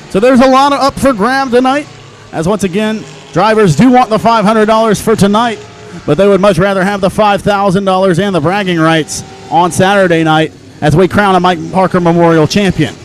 So there's a lot up for grab tonight, as once again, drivers do want the $500 for tonight, but they would much rather have the $5,000 and the bragging rights on Saturday night as we crown a Mike Parker Memorial Champion.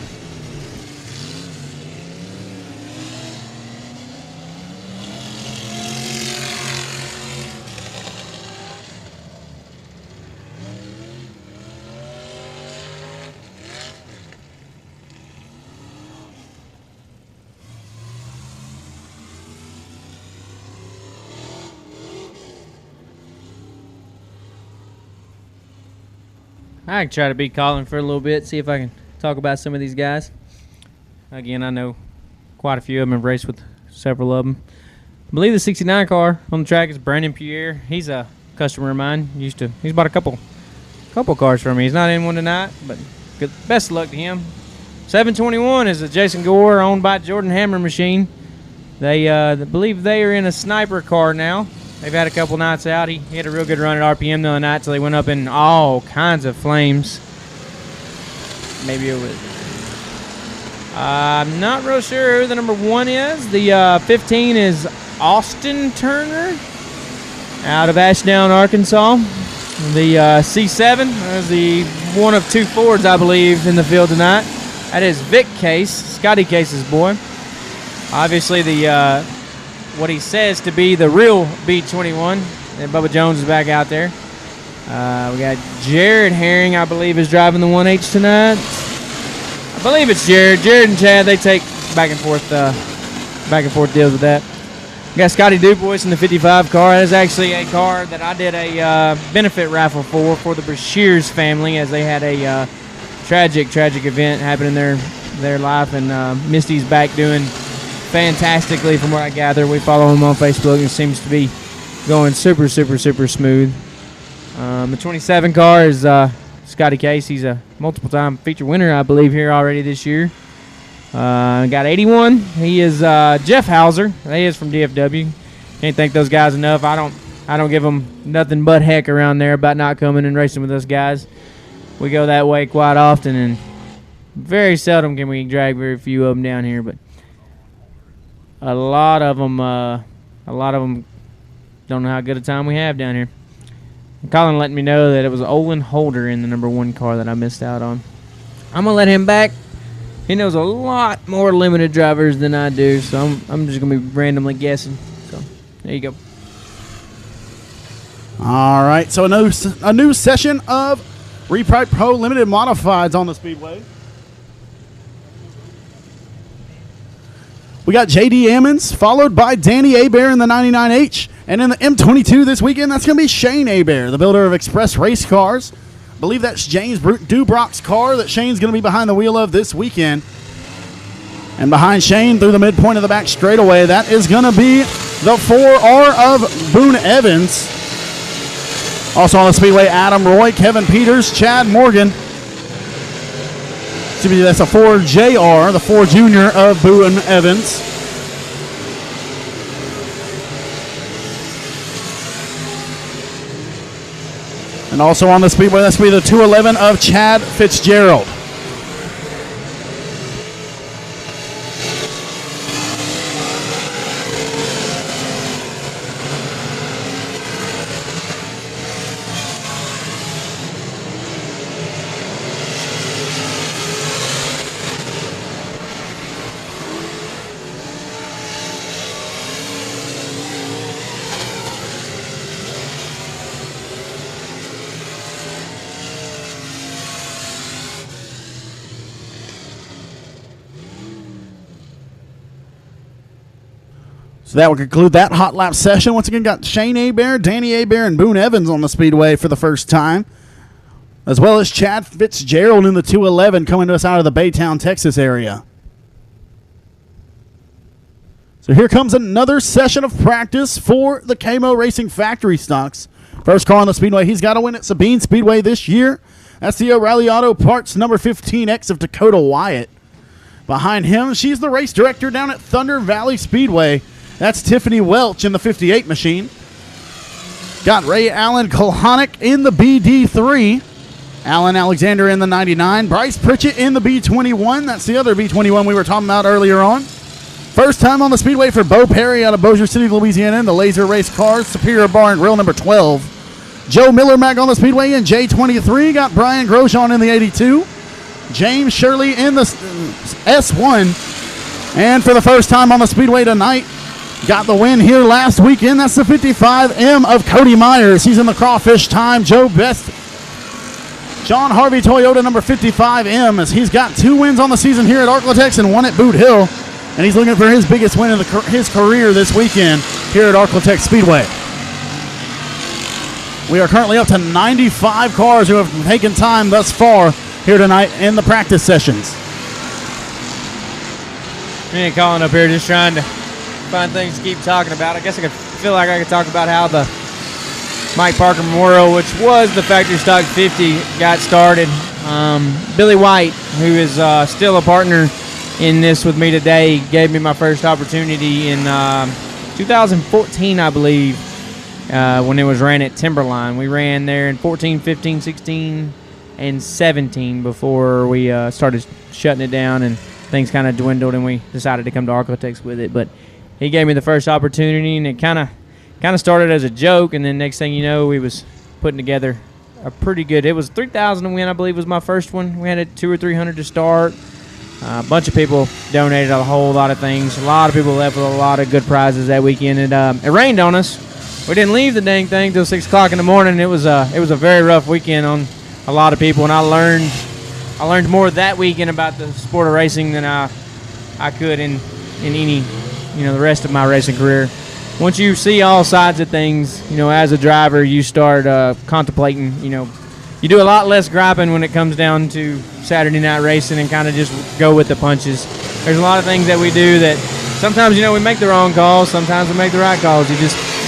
I can try to beat Colin for a little bit, see if I can talk about some of these guys. Again, I know quite a few of them, have raced with several of them. I believe the 69 car on the track is Brandon Pierre. He's a customer of mine. He's bought a couple cars from me. He's not in one tonight, but good, best of luck to him. 721 is a Jason Gore owned by Jordan Hammer machine. They believe they are in a sniper car now. They've had a couple nights out. He had a real good run at RPM the other night, so they went up in all kinds of flames. Maybe it was. I'm not real sure who the number 1 is. The 15 is Austin Turner out of Ashdown, Arkansas. The C7 is the one of 2 Fords, I believe, in the field tonight. That is Vic Case, Scotty Case's boy. Obviously, the what he says to be the real B-21. And Bubba Jones is back out there. We got Jared Herring, I believe, is driving the 1H tonight. I believe it's Jared. Jared and Chad, they take back and forth deals with that. We got Scotty Dubois in the 55 car. That is actually a car that I did a benefit raffle for the Brashears family, as they had a tragic event happen in their life, and Misty's back doing fantastically from what I gather. We follow him on Facebook, and it seems to be going super smooth. The 27 car is Scotty Case. He's a multiple-time feature winner, I believe, here already this year. Got 81. He is Jeff Hauser. He is from DFW. Can't thank those guys enough. I don't give them nothing but heck around there about not coming and racing with us guys. We go that way quite often, and very seldom can we drag very few of them down here, but a lot of them don't know how good a time we have down here. And Colin letting me know that it was Olin Holder in the number 1 car that I missed out on. I'm gonna let him back. He knows a lot more limited drivers than I do, so I'm just gonna be randomly guessing. So there you go. All right, so a new session of Repride Pro Limited Modifieds on the Speedway. We got J.D. Ammons, followed by Danny Hebert in the 99H. And in the M22 this weekend, that's going to be Shane Hebert, the builder of Express Race Cars. I believe that's James Dubrock's car that Shane's going to be behind the wheel of this weekend. And behind Shane, through the midpoint of the back straightaway, that is going to be the 4R of Boone Evans. Also on the Speedway, Adam Roy, Kevin Peters, Chad Morgan. Excuse me, that's a 4JR, the 4 Junior of Boone Evans. And also on the Speedway, that's be the 211 of Chad Fitzgerald. So that will conclude that hot lap session. Once again, got Shane Hebert, Danny Hebert, and Boone Evans on the Speedway for the first time, as well as Chad Fitzgerald in the 211 coming to us out of the Baytown, Texas area. So here comes another session of practice for the KMO Racing Factory Stocks. First car on the Speedway, he's got a win at Sabine Speedway this year. That's the O'Reilly Auto Parts number 15X of Dakota Wyatt. Behind him, she's the race director down at Thunder Valley Speedway. That's Tiffany Welch in the 58 machine. Got Ray Allen Kulhonic in the BD3. Alan Alexander in the 99. Bryce Pritchett in the B21. That's the other B21 we were talking about earlier on. First time on the Speedway for Bo Perry out of Bossier City, Louisiana in the Laser Race Cars, Superior Bar and Grill number 12. Joe Miller Mag on the Speedway in J23. Got Brian Grosjean in the 82. James Shirley in the S1. And for the first time on the Speedway tonight, got the win here last weekend. That's the 55M of Cody Myers. He's in the Crawfish Time. Joe Best. John Harvey Toyota number 55M, as he's got 2 wins on the season here at Arklatex and 1 at Boot Hill. And he's looking for his biggest win in his career this weekend here at Arklatex Speedway. We are currently up to 95 cars who have taken time thus far here tonight in the practice sessions. We ain't calling up here just trying to find things to keep talking about. I guess I feel like I could talk about how the Mike Parker Memorial, which was the Factory Stock 50, got started. Billy White, who is still a partner in this with me today, gave me my first opportunity in 2014, I believe, when it was ran at Timberline. We ran there in 14, 15, 16, and 17 before we started shutting it down and things kind of dwindled and we decided to come to Arklatex with it. But he gave me the first opportunity, and it kind of started as a joke, and then next thing you know, we was putting together a pretty good. It was 3,000 to win, I believe, was my first one. We had it 200 or 300 to start. A bunch of people donated a whole lot of things. A lot of people left with a lot of good prizes that weekend. It rained on us. We didn't leave the dang thing till 6 o'clock in the morning. It was a very rough weekend on a lot of people, and I learned more that weekend about the sport of racing than I could in any, the rest of my racing career. Once you see all sides of things, as a driver, you start contemplating, you do a lot less griping when it comes down to Saturday night racing and kind of just go with the punches. There's a lot of things that we do that sometimes, we make the wrong calls, sometimes we make the right calls. You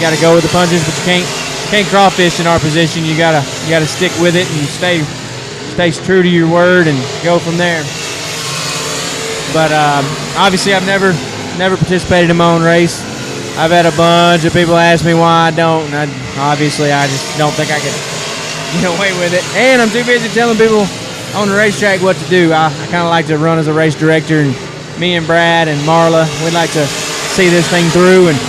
got to go with the punches, but you can't crawfish in our position. You gotta stick with it and stay true to your word and go from there. But obviously, I've never participated in my own race. I've had a bunch of people ask me why I don't, and I just don't think I could get away with it. And I'm too busy telling people on the racetrack what to do. I kind of like to run as a race director, and me and Brad and Marla, we'd like to see this thing through, and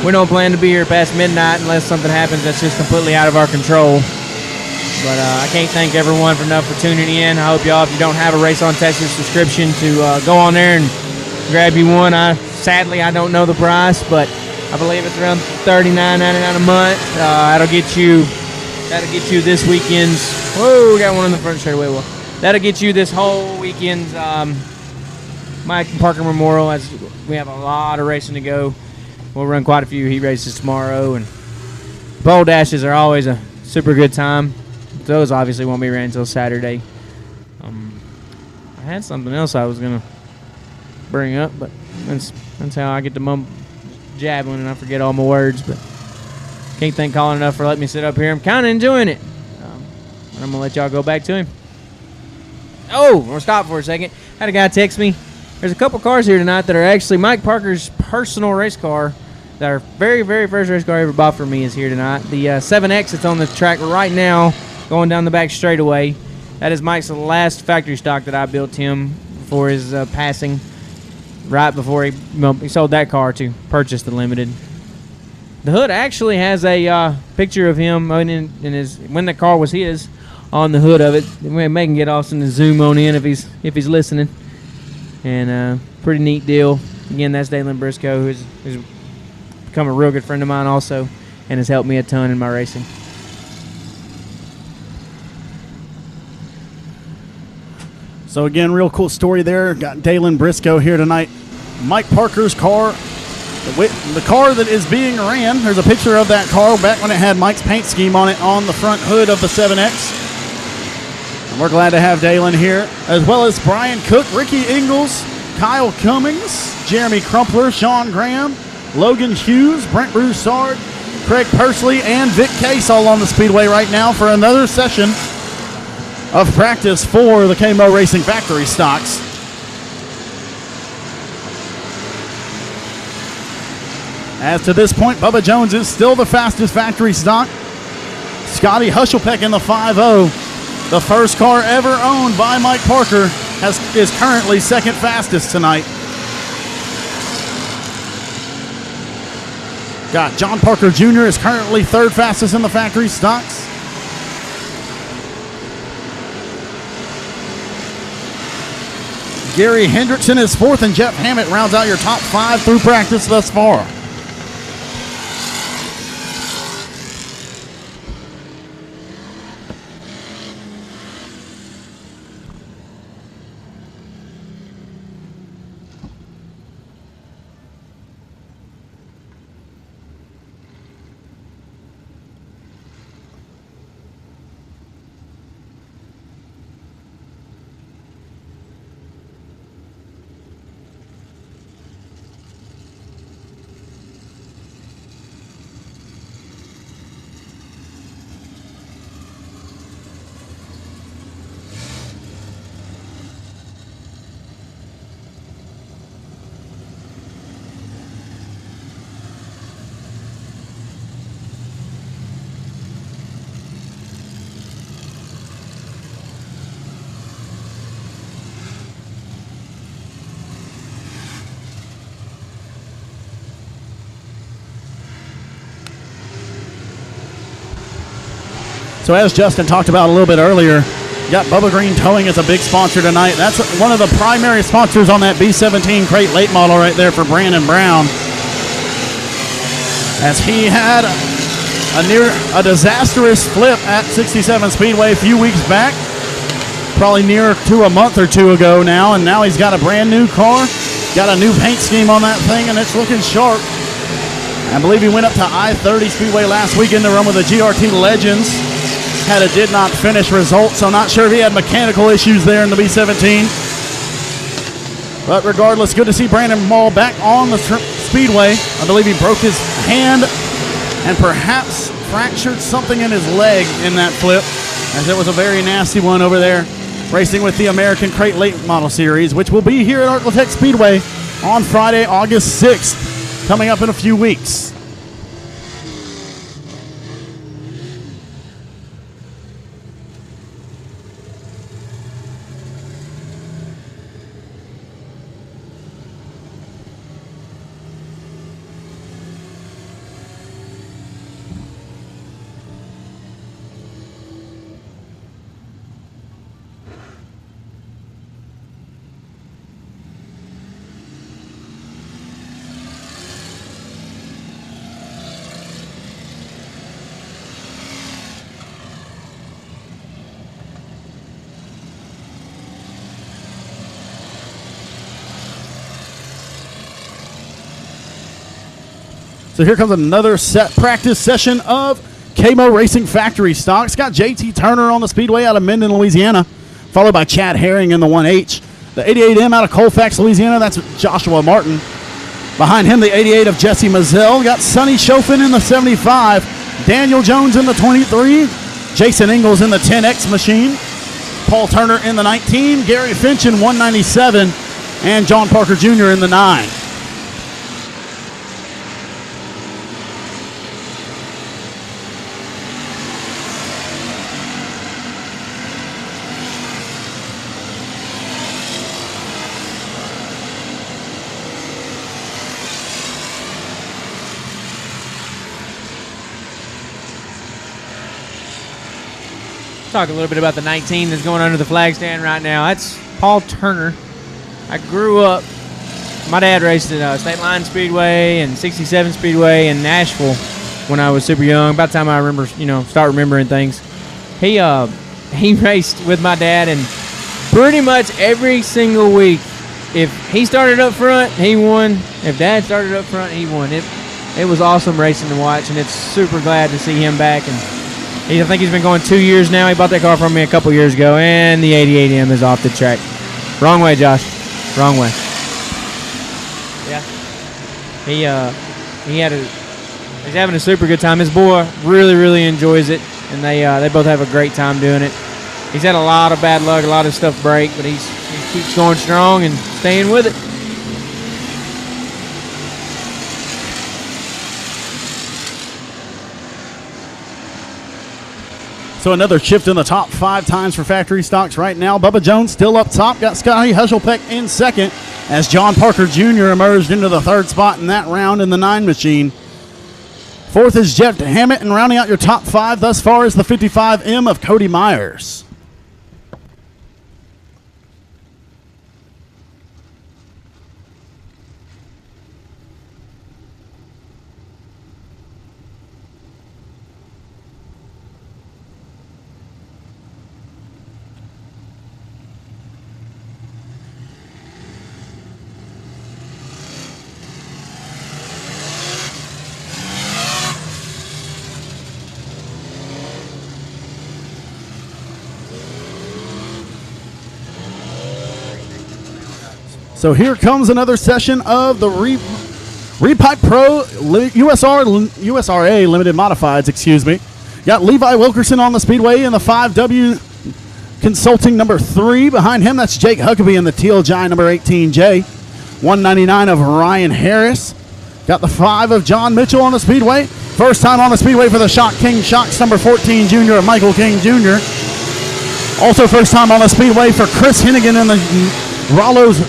we don't plan to be here past midnight unless something happens that's just completely out of our control. But I can't thank everyone enough for tuning in. I hope y'all, if you don't have a Race on Texas subscription, to go on there and grab you one. Sadly, I don't know the price, but I believe it's around $39.99 a month. That'll get you this weekend's. Whoa, we got one in the front straightaway. Well, that'll get you this whole weekend's Mike Parker Memorial. As we have a lot of racing to go. We'll run quite a few heat races tomorrow, and bowl dashes are always a super good time. Those obviously won't be ran until Saturday. I had something else I was gonna bring up, but that's how I get to jabbing and I forget all my words. But can't thank Colin enough for letting me sit up here. I'm kind of enjoying it. And I'm gonna let y'all go back to him. Oh, we'll stop for a second. Had a guy text me. There's a couple cars here tonight that are actually Mike Parker's personal race car. That our very, very first race car he ever bought for me is here tonight. The 7X that's on the track right now going down the back straightaway. That is Mike's last factory stock that I built him for his passing. Right before he sold that car to purchase the Limited. The hood actually has a picture of him in his when the car was his on the hood of it. We may can get Austin to zoom on in if he's listening. And pretty neat deal. Again, that's Dalen Briscoe, who's become a real good friend of mine also, and has helped me a ton in my racing. So again, real cool story there. Got Dalen Briscoe here tonight. Mike Parker's car, the car that is being ran. There's a picture of that car back when it had Mike's paint scheme on it on the front hood of the 7X. And we're glad to have Dalen here, as well as Brian Cook, Ricky Ingalls, Kyle Cummings, Jeremy Crumpler, Sean Graham, Logan Hughes, Brent Broussard, Craig Pursley, and Vic Case all on the Speedway right now for another session of practice for the KMO Racing Factory stocks. As to this point, Bubba Jones is still the fastest factory stock. Scotty Hushelpeck in the 5.0, the first car ever owned by Mike Parker, is currently second fastest tonight. Got John Parker Jr. is currently third fastest in the factory stocks. Gary Hendrickson is fourth, and Jeff Hammett rounds out your top 5 through practice thus far. So as Justin talked about a little bit earlier, you got Bubba Green Towing as a big sponsor tonight. That's one of the primary sponsors on that B17 crate late model right there for Brandon Brown. As he had a disastrous flip at 67 Speedway a few weeks back, probably near to a month or two ago now, and now he's got a brand new car, got a new paint scheme on that thing, and it's looking sharp. I believe he went up to I-30 Speedway last weekend to run with the GRT Legends. Had a did not finish result, so not sure if he had mechanical issues there in the B17. But regardless, good to see Brandon Mall back on the Speedway. I believe he broke his hand and perhaps fractured something in his leg in that flip, as it was a very nasty one over there, racing with the American Crate Late Model Series, which will be here at Arclitech Speedway on Friday, August 6th, coming up in a few weeks. So here comes another practice session of KMO Racing Factory stocks. Got JT Turner on the Speedway out of Minden, Louisiana, followed by Chad Herring in the 1H. The 88M out of Colfax, Louisiana, that's Joshua Martin. Behind him, the 88 of Jesse Mazzell. Got Sonny Chofin in the 75, Daniel Jones in the 23, Jason Ingalls in the 10X machine, Paul Turner in the 19, Gary Finch in 197, and John Parker Jr. in the 9. talk a little bit about the 19 that's going under the flag stand right now. That's Paul Turner. I grew up, my dad raced at State Line Speedway and 67 Speedway in Nashville when I was super young. About the time I remember, start remembering things. He raced with my dad, and pretty much every single week, if he started up front, he won. If Dad started up front, he won. It was awesome racing to watch, and it's super glad to see him back. And I think he's been going 2 years now. He bought that car from me a couple years ago, and the 88M is off the track. Wrong way, Josh. Wrong way. Yeah. He's having a super good time. His boy really, really enjoys it, and they both have a great time doing it. He's had a lot of bad luck, a lot of stuff break, but he keeps going strong and staying with it. So another shift in the top 5 times for factory stocks right now. Bubba Jones still up top. Got Scotty Hesselpeck in second as John Parker Jr. emerged into the 3rd spot in that round in the 9 machine. 4th is Jeff Hammett, and rounding out your top 5 thus far is the 55M of Cody Myers. So here comes another session of the Repipe Pro USRA Limited Modifieds, excuse me. Got Levi Wilkerson on the Speedway in the 5W Consulting number 3. Behind him, that's Jake Huckabee in the TLJ number 18J. 199 of Ryan Harris. Got the 5 of John Mitchell on the Speedway. First time on the Speedway for the Shock King Shocks number 14 Jr. of Michael King Jr. Also first time on the Speedway for Chris Hennigan in the Rollo's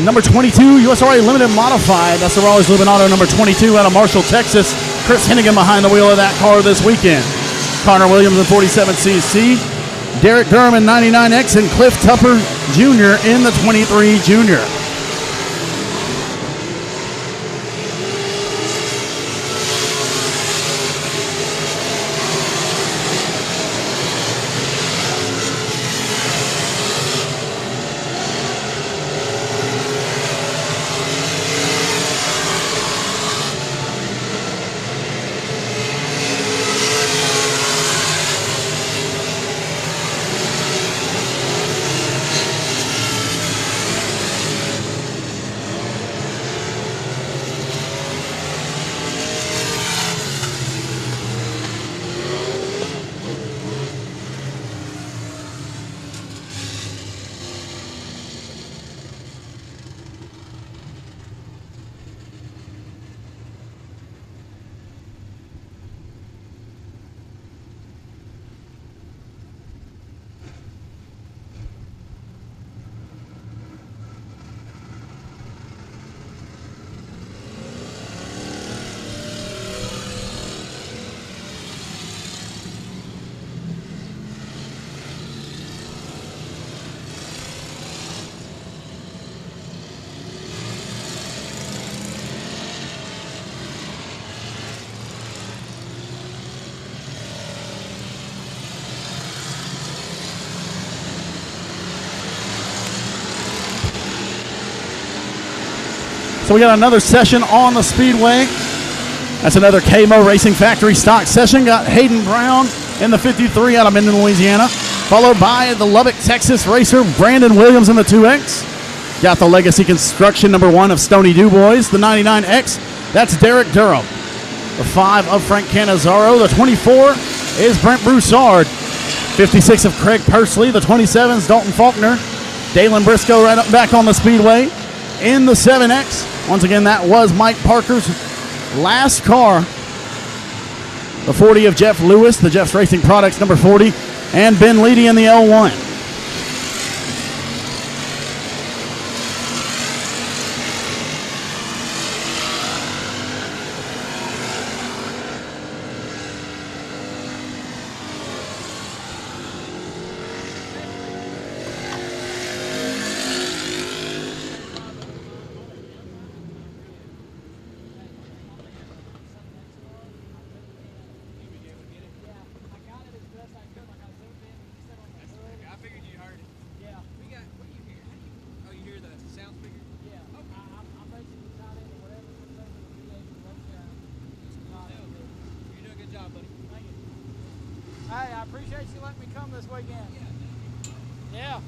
number 22 USRA Limited Modified. That's the Raleigh's Lubin Auto number 22 out of Marshall, Texas. Chris Hennigan behind the wheel of that car this weekend. Connor Williams in 47cc. Derek Durham in 99X and Cliff Tupper Jr. in the 23 Junior. So we got another session on the Speedway. That's another KMO Racing Factory stock session. Got Hayden Brown in the 53 out of Minden, Louisiana. Followed by the Lubbock, Texas racer Brandon Williams in the 2X. Got the Legacy Construction number 1 of Stony DuBois. The 99X, that's Derek Durham. The 5 of Frank Cannizzaro. The 24 is Brent Broussard. 56 of Craig Pursley. The 27 is Dalton Faulkner. Dalen Briscoe right up back on the Speedway. In the 7X, once again, that was Mike Parker's last car. The 40 of Jeff Lewis, the Jeff's Racing Products number 40, and Ben Leedy in the L1. appreciate you letting me come this weekend. Yeah.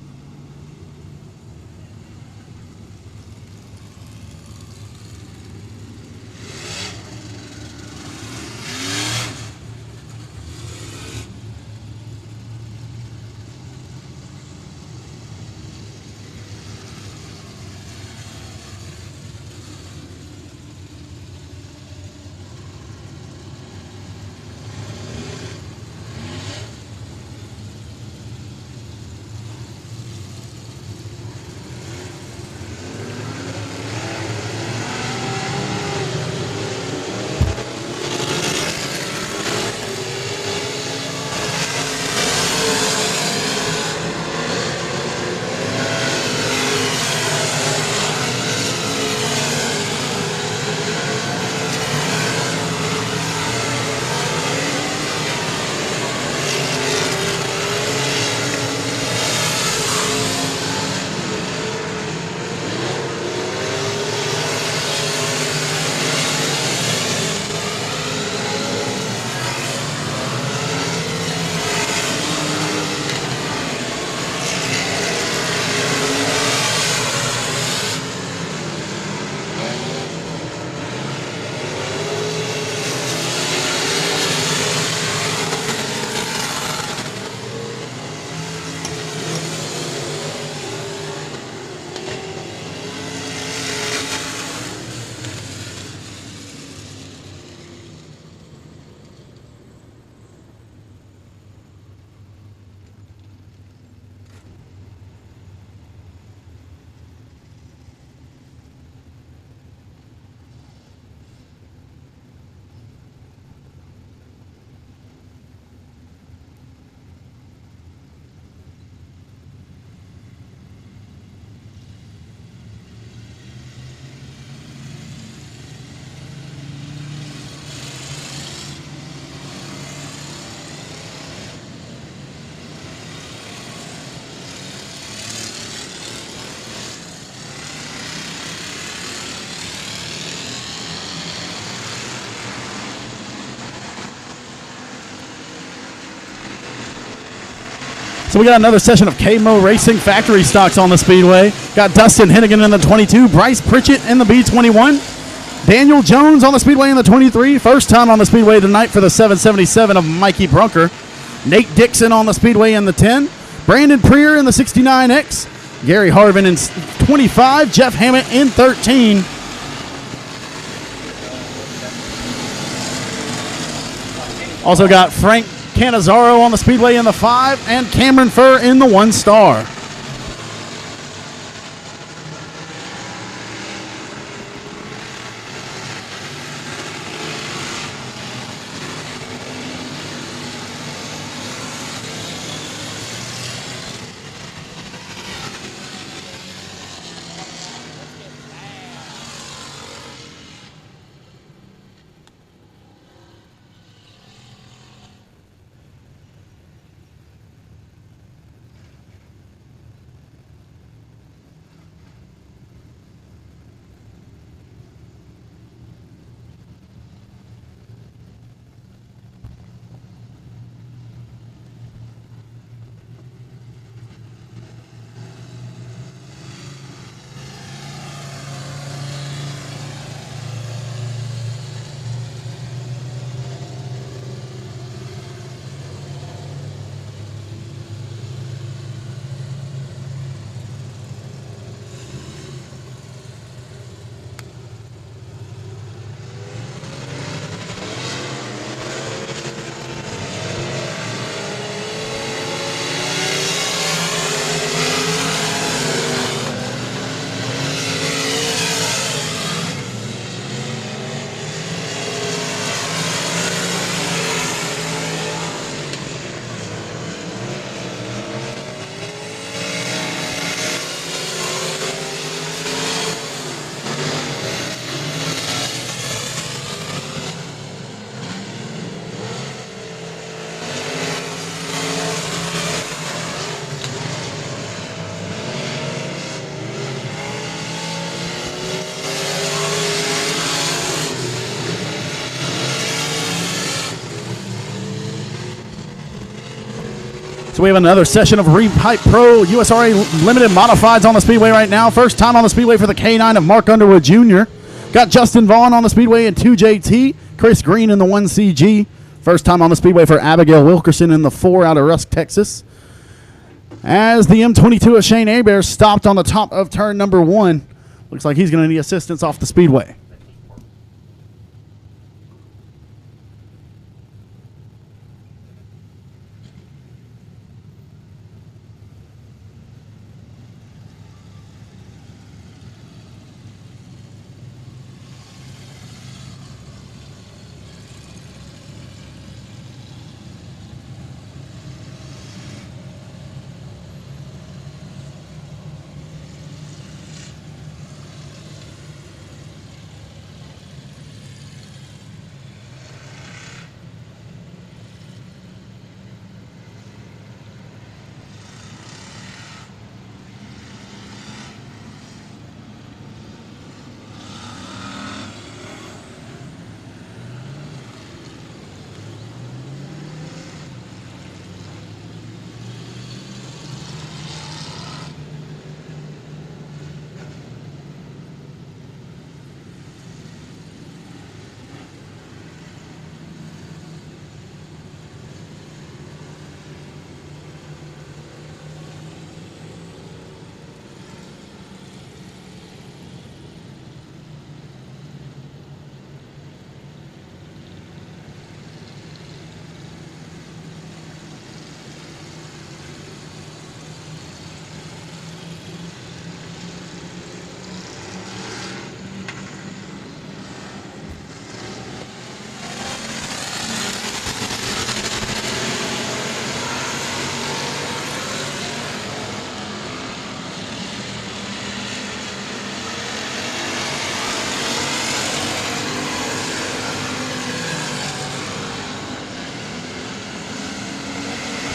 So we got another session of KMO Racing factory stocks on the Speedway. Got Dustin Hennigan in the 22, Bryce Pritchett in the B21, Daniel Jones on the Speedway in the 23, first time on the Speedway tonight for the 777 of Mikey Brunker, Nate Dixon on the Speedway in the 10, Brandon Preer in the 69X, Gary Harvin in 25, Jeff Hammett in 13. Also got Frank Canizaro on the Speedway in the 5, and Cameron Furr in the 1 star. So we have another session of Repipe Pro USRA Limited Modifieds on the Speedway right now. First time on the Speedway for the K9 of Mark Underwood Jr. Got Justin Vaughn on the Speedway in 2JT. Chris Green in the 1CG. First time on the Speedway for Abigail Wilkerson in the 4 out of Rusk, Texas. As the M22 of Shane Hebert stopped on the top of turn number 1. Looks like he's going to need assistance off the Speedway.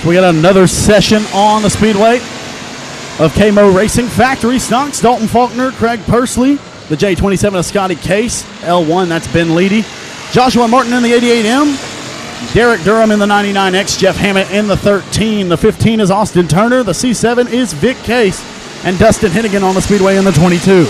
We got another session on the Speedway of KMO Racing. Factory stocks, Dalton Faulkner, Craig Pursley, the J27 of Scotty Case, L1, that's Ben Leedy, Joshua Martin in the 88M, Derek Durham in the 99X, Jeff Hammett in the 13, the 15 is Austin Turner, the C7 is Vic Case, and Dustin Hennigan on the Speedway in the 22.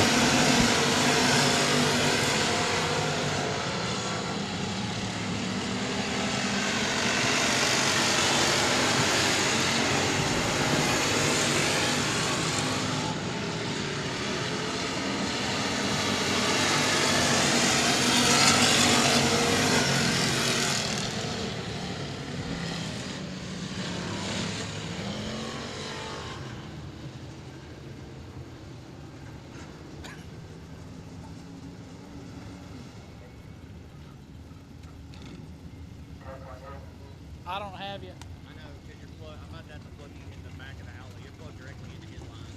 I don't have you. I know, because you're plugged. I'm about to have to plug you in the back of the alley. You're plugged directly into his line.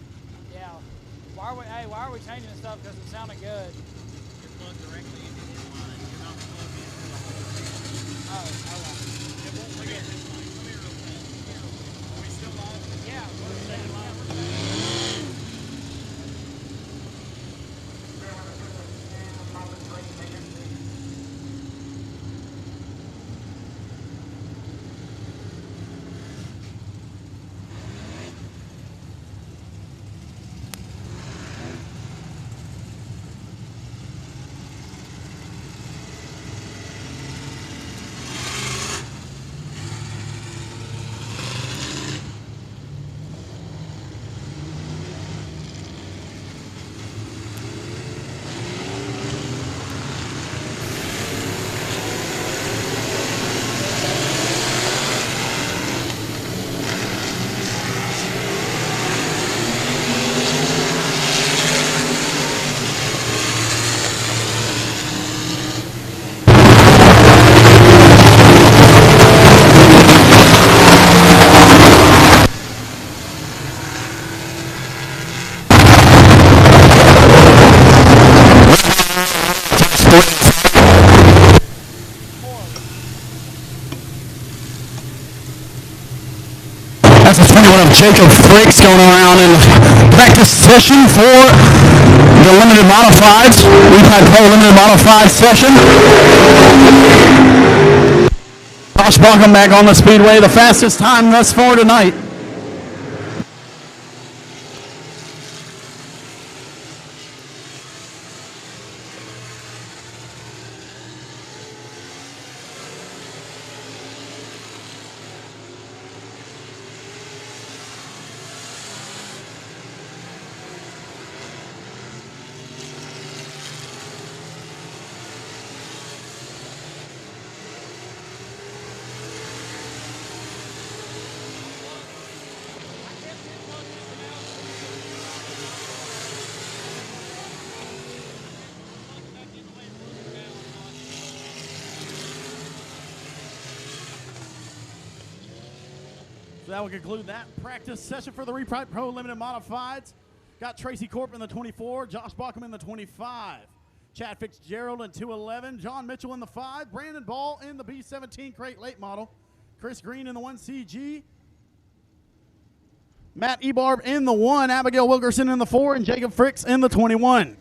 Yeah. Why are we changing this stuff? Because it sounded good. You're plugged directly into his line. You're not plugged into the whole thing. Oh, okay. It won't look at this line. Come here real fast. Are we still live? Yeah. That's the 21 of Jacob Frakes going around in practice session for the Limited Modifieds. We've had Pro Limited Modified session. Josh Bonham back on the Speedway, the fastest time thus far tonight. So that will conclude that practice session for the Repride Pro Limited Modifieds. Got Tracy Corp in the 24, Josh Bachman in the 25, Chad Fitzgerald in 211, John Mitchell in the 5, Brandon Ball in the B17 crate late model, Chris Green in the 1CG, Matt Ebarb in the 1, Abigail Wilkerson in the 4, and Jacob Fricks in the 21.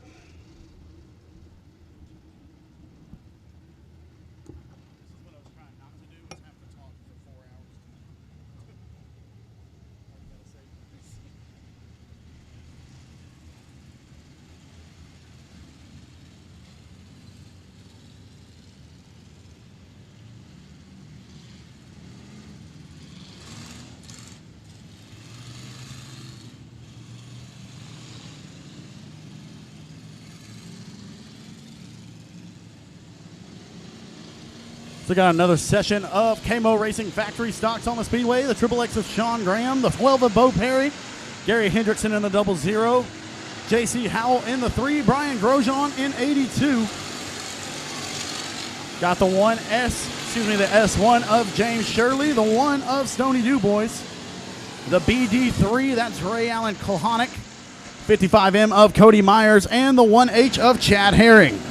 So got another session of KMO Racing Factory stocks on the Speedway. The Triple X of Sean Graham, the 12 of Bo Perry, Gary Hendrickson in the 00, JC Howell in the 3, Brian Grosjean in 82. Got the the S1 of James Shirley, the 1 of Stoney DuBois, the BD3, that's Ray Allen Kohanic, 55M of Cody Myers, and the 1H of Chad Herring.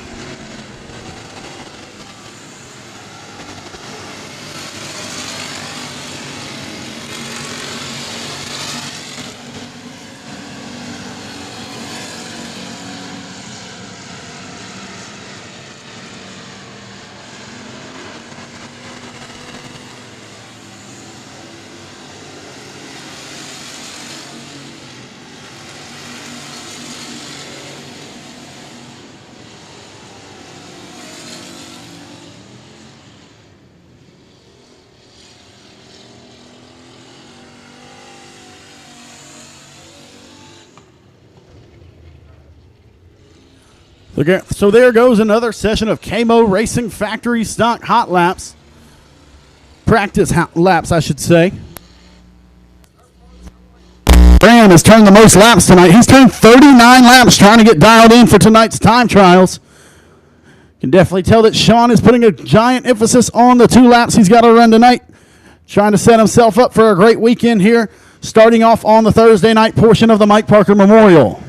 So there goes another session of KMO Racing Factory stock hot laps. Practice laps, I should say. Graham has turned the most laps tonight. He's turned 39 laps trying to get dialed in for tonight's time trials. You can definitely tell that Sean is putting a giant emphasis on the 2 laps he's got to run tonight. Trying to set himself up for a great weekend here, starting off on the Thursday night portion of the Mike Parker Memorial.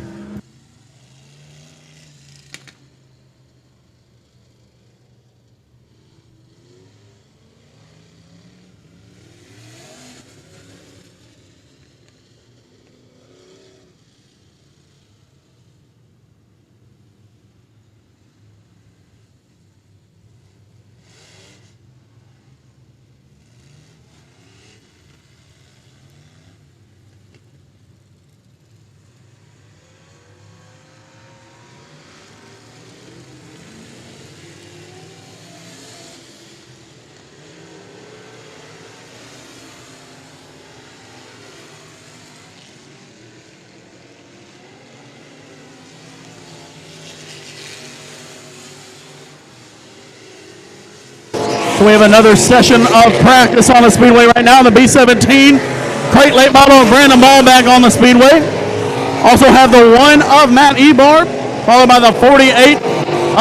So we have another session of practice on the Speedway right now. The B17 crate late model of Brandon Ball back on the Speedway. Also have the 1 of Matt Ebarb, followed by the 48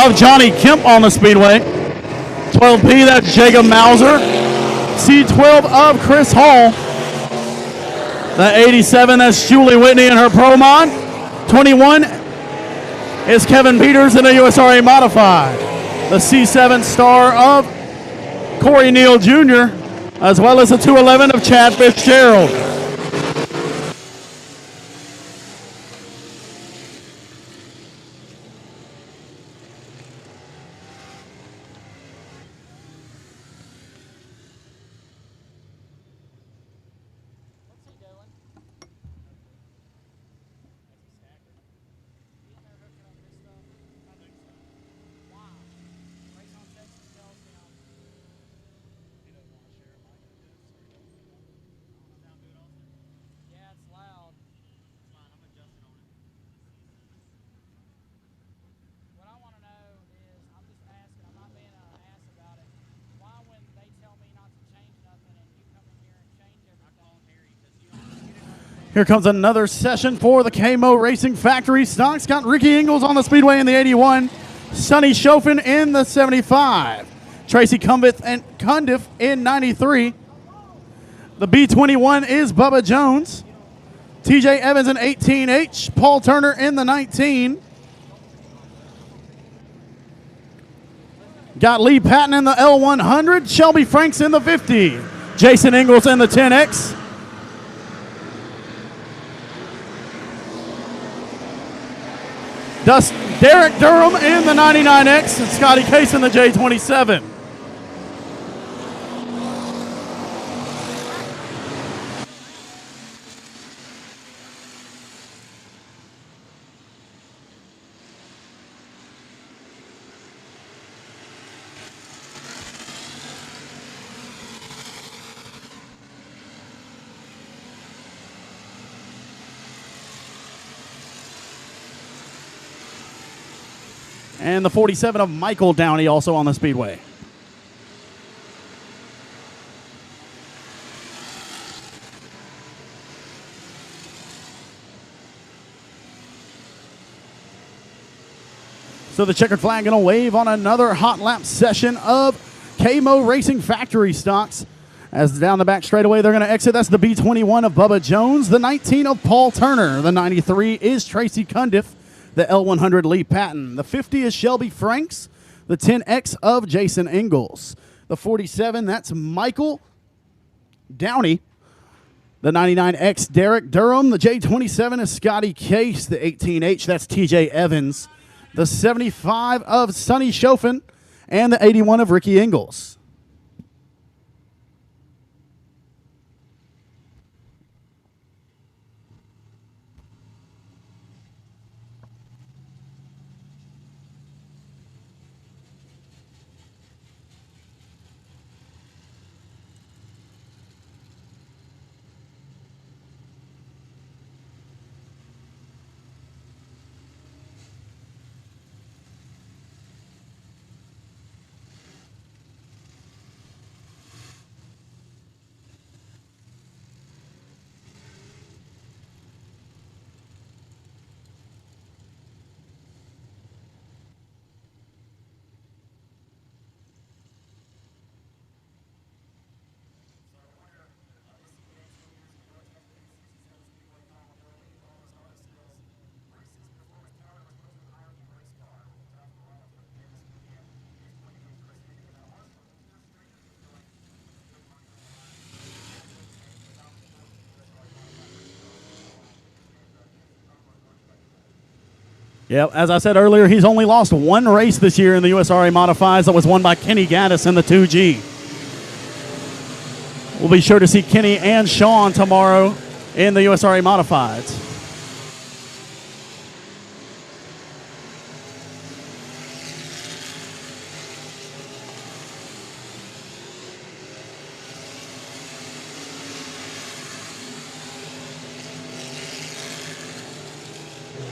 of Johnny Kemp on the Speedway. 12P, that's Jacob Mauser. C12 of Chris Hall. The 87, that's Julie Whitney in her Pro Mod. 21 is Kevin Peters in a USRA Modified. The C7 star of Corey Neal Jr., as well as the 211 of Chad Fitzgerald. What's he doing? He's never hooking up this stuff. I think so. Why? Race on Texas tells him. He doesn't want to share it like this, so he doesn't do it. Sound good, Austin? Yeah, it's loud. It's fine. I'm adjusting on it. What I want to know is, I'm just asking, I'm not being an ass about it. Why when they tell me not to change nothing and you come in here and change everything? I call Harry because you don't understand. Here comes another session for the KMO Racing Factory stocks. Got Ricky Ingles on the Speedway in the 81, Sonny Chofin in the 75, Tracy Cundiff in 93, The B21 is Bubba Jones. TJ Evans in 18H. Paul Turner in the 19. Got Lee Patton in the L100. Shelby Franks in the 50. Jason Ingalls in the 10X. Derek Durham in the 99X. And Scotty Case in the J27. And the 47 of Michael Downey also on the Speedway. So the checkered flag going to wave on another hot lap session of KMO Racing Factory stocks. As down the back straightaway, they're going to exit. That's the B21 of Bubba Jones, the 19 of Paul Turner, the 93 is Tracy Cundiff, the L100 Lee Patton, the 50 is Shelby Franks, the 10X of Jason Ingalls, the 47, that's Michael Downey, the 99X Derek Durham, the J27 is Scotty Case, the 18H, that's TJ Evans, the 75 of Sonny Chofin, and the 81 of Ricky Ingalls. Yeah, as I said earlier, he's only lost one race this year in the USRA Modifieds. That was won by Kenny Gaddis in the 2G. We'll be sure to see Kenny and Sean tomorrow in the USRA Modifieds.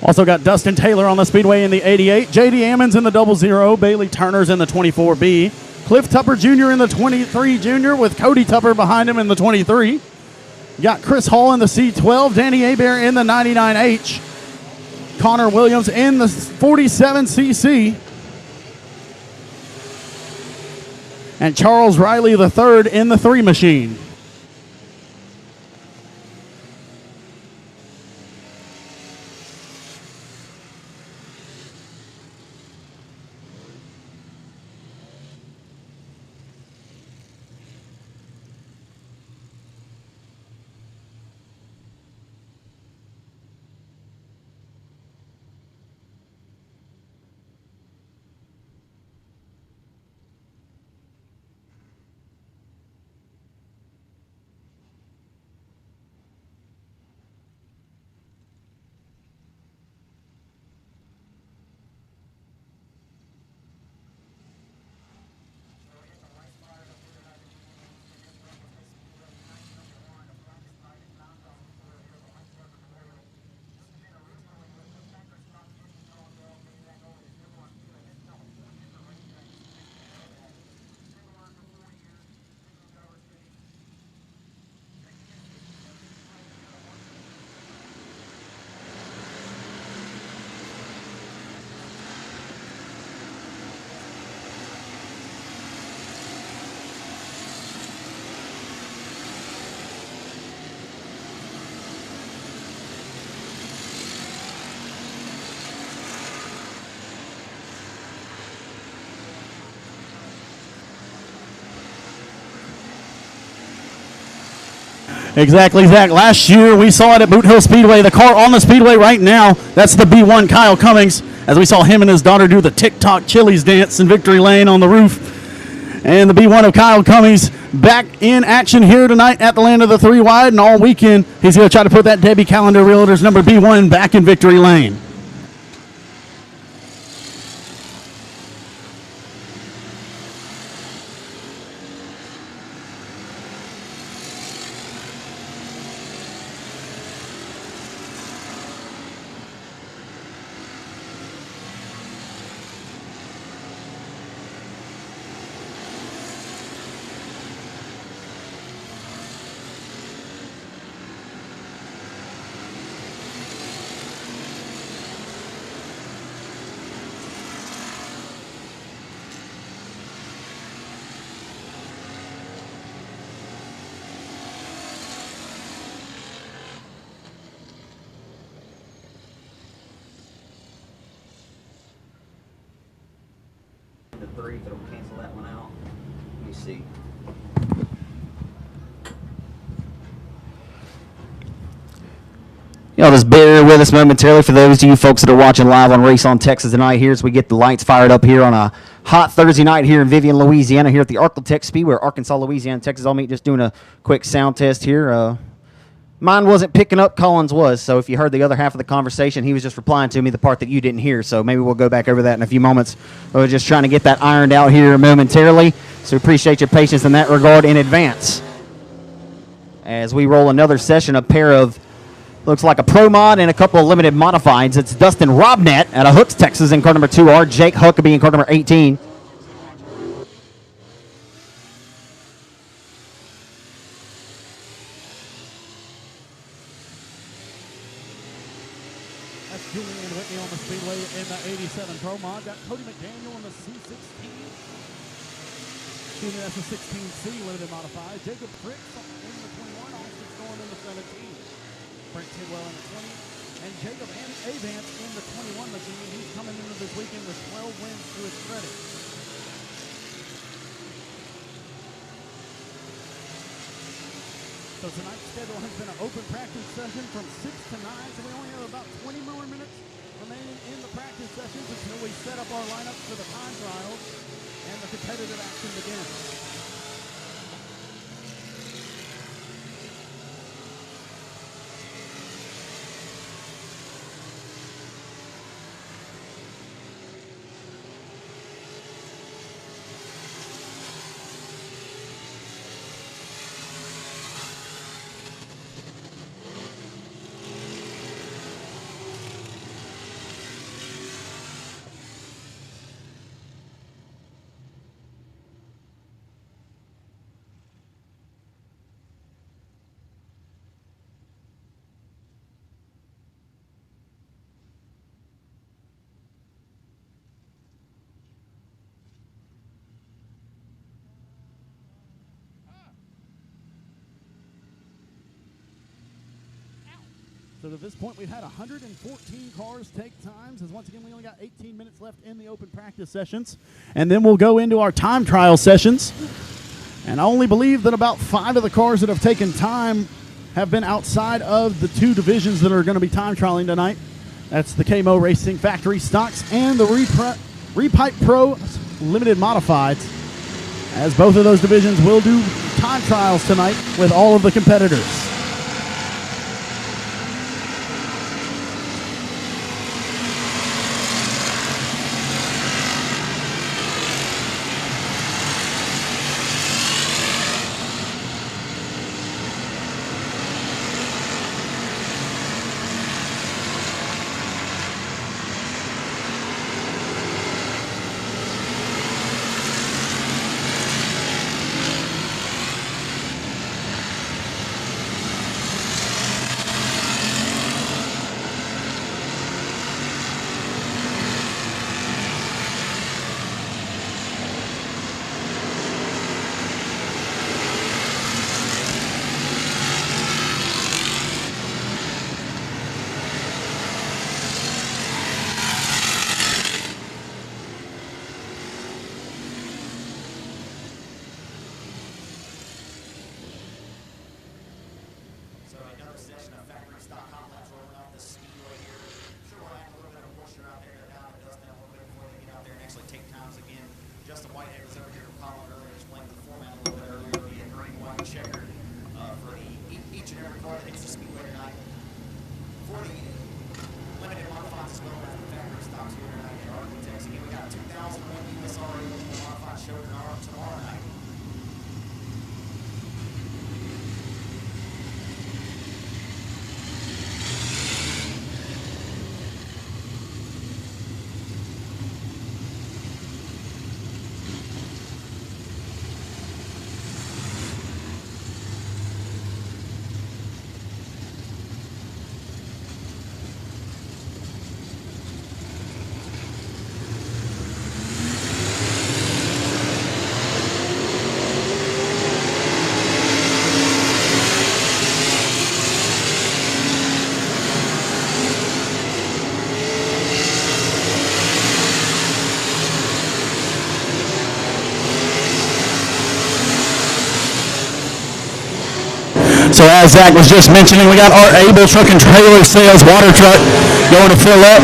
Also got Dustin Taylor on the Speedway in the 88, J.D. Ammons in the 00, Bailey Turner's in the 24B, Cliff Tupper Jr. in the 23 Junior with Cody Tupper behind him in the 23. Got Chris Hall in the C12, Danny Hebert in the 99H, Connor Williams in the 47cc, and Charles Riley III in the 3 machine. Exactly, Zach. Last year we saw it at Boot Hill Speedway. The car on the speedway right now, that's the B1 Kyle Cummings, as we saw him and his daughter do the TikTok Chili's dance in Victory Lane on the roof. And the B1 of Kyle Cummings back in action here tonight at the Land of the Three Wide, and all weekend he's going to try to put that Debbie Calendar Realtors number B1 back in Victory Lane. The 3, but it'll cancel that one out. Let me see. Y'all just bear with us momentarily for those of you folks that are watching live on Race on Texas tonight here as we get the lights fired up here on a hot Thursday night here in Vivian, Louisiana, here at the Arctech Speedway, Arkansas, Louisiana, Texas. All meet just doing a quick sound test here. Mine wasn't picking up, Collins was, so if you heard the other half of the conversation, he was just replying to me the part that you didn't hear, so maybe we'll go back over that in a few moments. We're just trying to get that ironed out here momentarily, so we appreciate your patience in that regard in advance. As we roll another session, a pair of, looks like a Pro Mod and a couple of limited modifieds. It's Dustin Robnett out of Hooks, Texas in car number 2R, Jake Huckabee in car number 18. Julian Whitney on the Speedway in the 87 Pro Mod. Got Cody McDaniel in the C16. Excuse me, that's the 16C limited modified. Jacob Fritz in the 21. Austin Storm in the 17. Brent Tidwell in the 20. And Jacob Avance in the 21 machine. He's coming into this weekend with 12 wins to his credit. So tonight's schedule has been an open practice session from 6 to 9, so we only have about 20 more minutes remaining in the practice sessions until we set up our lineups for the time trials and the competitive action begins. So to this point, we've had 114 cars take times, as once again, we only got 18 minutes left in the open practice sessions. And then we'll go into our time trial sessions. And I only believe that about 5 of the cars that have taken time have been outside of the 2 divisions that are going to be time trialing tonight. That's the KMO Racing Factory Stocks and the Repipe Pro Limited Modifieds, as both of those divisions will do time trials tonight with all of the competitors. So as Zach was just mentioning, we got our Able Truck and Trailer Sales water truck going to fill up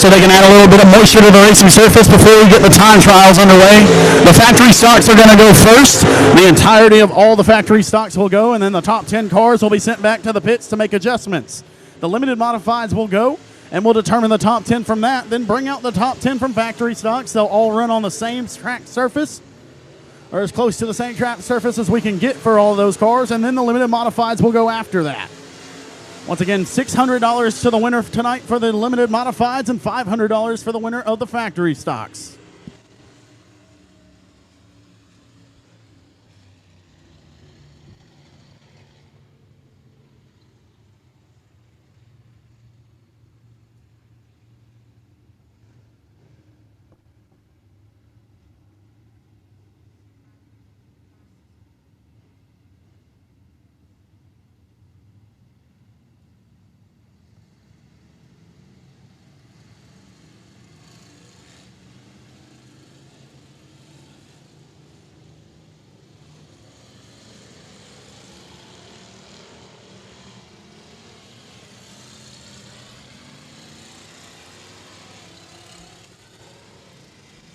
so they can add a little bit of moisture to the racing surface before we get the time trials underway. The factory stocks are going to go first. The entirety of all the factory stocks will go, and then the top 10 cars will be sent back to the pits to make adjustments. The limited modifieds will go, and we'll determine the top 10 from that, then bring out the top 10 from factory stocks. They'll all run on the same track surface, or as close to the same track surface as we can get for all of those cars, and then the limited modifieds will go after that. Once again, $600 to the winner tonight for the limited modifieds and $500 for the winner of the factory stocks.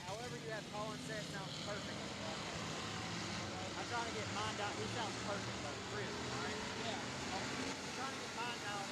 However you have Colin say it sounds perfect. I'm trying to get mine down. He sounds perfect, though. Chris, alright? Yeah. I'm trying to get mine down.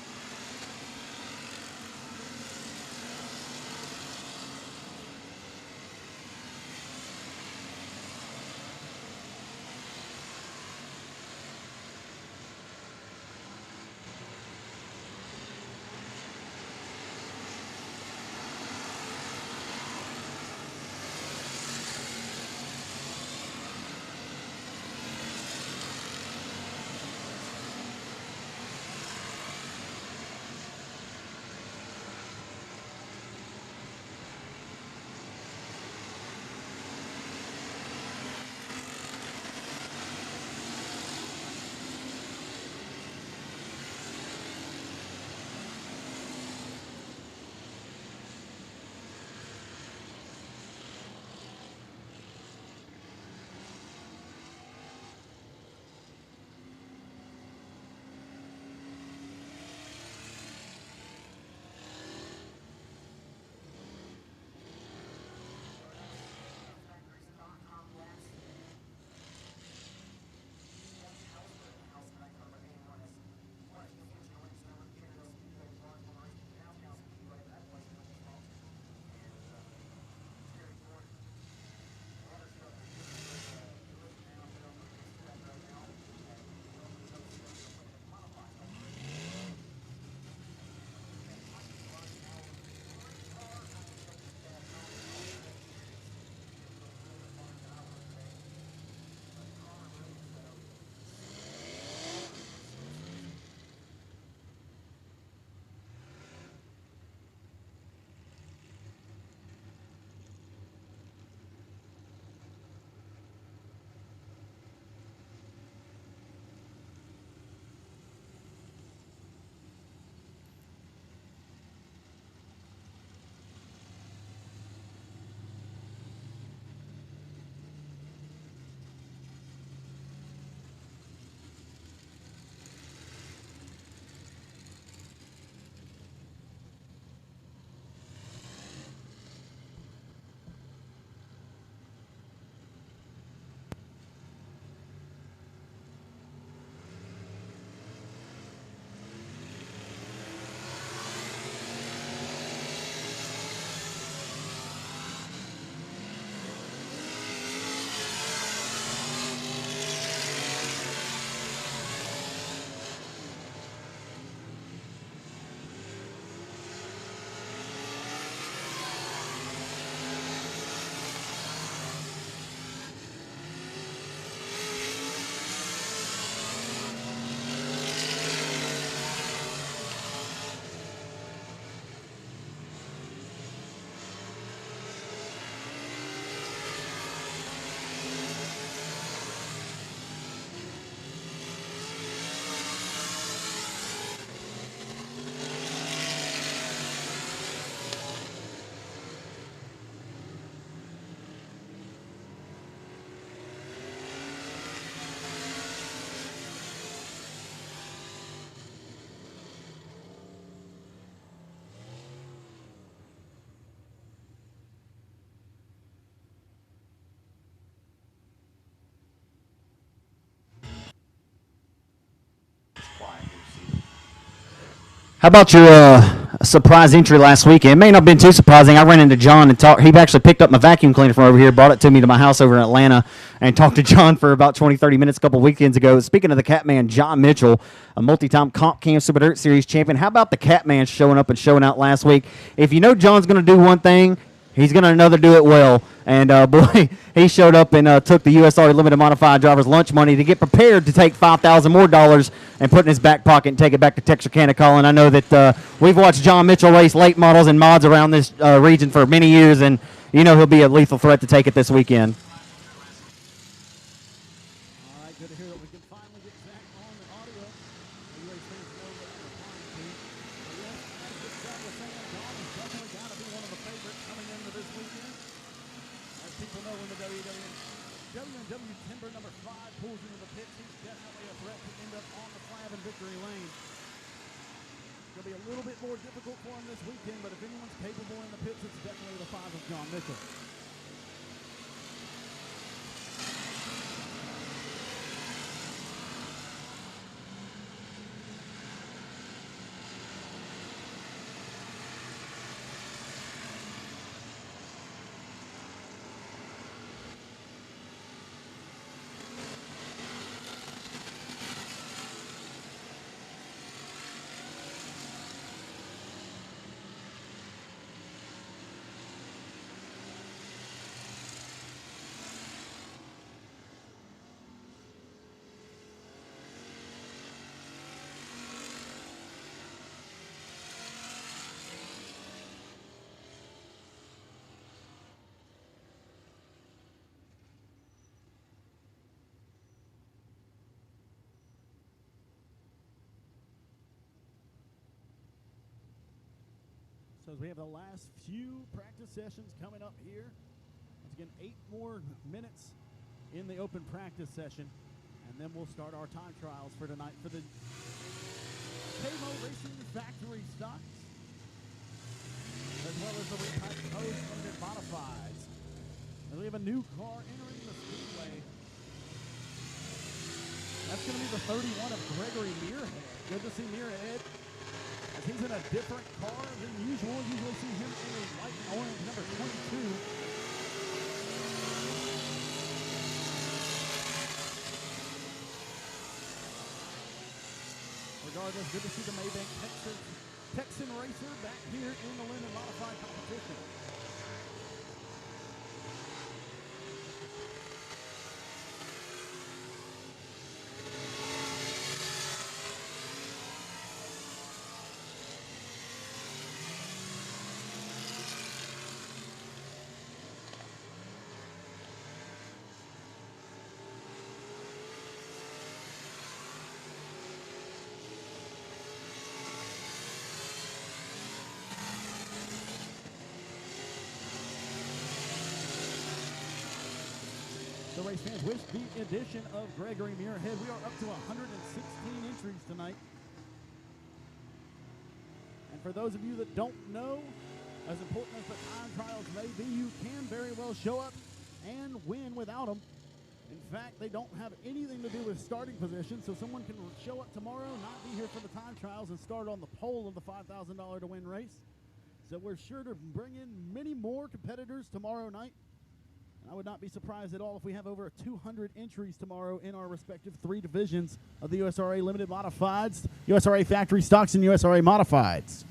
How about your surprise entry last weekend? It may not have been too surprising. I ran into John and talked. He actually picked up my vacuum cleaner from over here, brought it to me to my house over in Atlanta, and talked to John for about 20, 30 minutes a couple weekends ago. Speaking of the Catman, John Mitchell, a multi-time Comp Cam Super Dirt Series champion. How about the Catman showing up and showing out last week? If you know John's going to do one thing, he's going to another do it well. And, boy, he showed up and took the USRA Limited Modified Driver's lunch money to get prepared to take $5,000 more and put in his back pocket and take it back to Texarkana, Colin. I know that we've watched John Mitchell race late models and mods around this region for many years, and you know he'll be a lethal threat to take it this weekend. All right, good to hear that we can finally get Zach on the audio. The race fans know what we're applying to. But yes, as Zach was saying, John has definitely got to be one of the favorites coming into this weekend. As people know, when the W&W Timber number 5 pulls into the pits, he's definitely a threat to end up on the slab in victory lane. It'll be a little bit more difficult for him this weekend, but if anyone's capable in the pits, it's definitely the 5 of John Mitchell. So as we have the last few practice sessions coming up here, once again, 8 more minutes in the open practice session, and then we'll start our time trials for tonight for the KMO Racing Factory stocks, as well as the Retype Coast Limited Modifieds. And we have a new car entering the Speedway. That's going to be the 31 of Gregory Muirhead. Good to see Muirhead. He's in a different car than usual. Usually see him in a white and orange number 22. Regardless, good to see the Maybank Texan racer back here in the Limited Modified competition. The race fans, with the addition of Gregory Muirhead, we are up to 116 entries tonight. And for those of you that don't know, as important as the time trials may be, you can very well show up and win without them. In fact, they don't have anything to do with starting position, so someone can show up tomorrow, not be here for the time trials, and start on the pole of the $5,000 to win race. So we're sure to bring in many more competitors tomorrow night. I would not be surprised at all if we have over 200 entries tomorrow in our respective 3 divisions of the USRA Limited Modifieds, USRA Factory Stocks, and USRA Modifieds.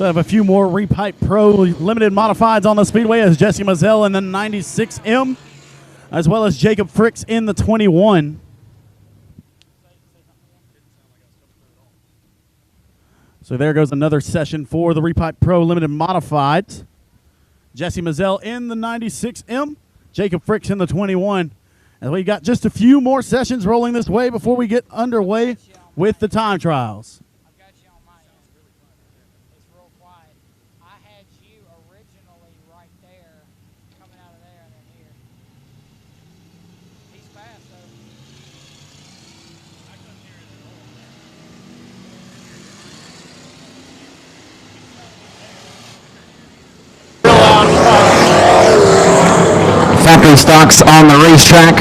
So I have a few more Repipe Pro limited modifieds on the Speedway as Jesse Mazzell in the 96M, as well as Jacob Fricks in the 21. So there goes another session for the Repipe Pro limited modifieds. Jesse Mazzell in the 96M, Jacob Fricks in the 21. And we got just a few more sessions rolling this way before we get underway with the time trials. I've got you on my end. It's real quiet. I had you originally right there, coming out of there and then here. He's fast though. I couldn't hear it at all. Factory stocks on the racetrack.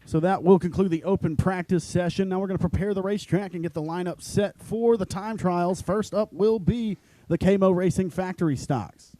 So that will conclude the open practice session. Now we're going to prepare the racetrack and get the lineup set for the time trials. First up will be the KMO Racing factory stocks.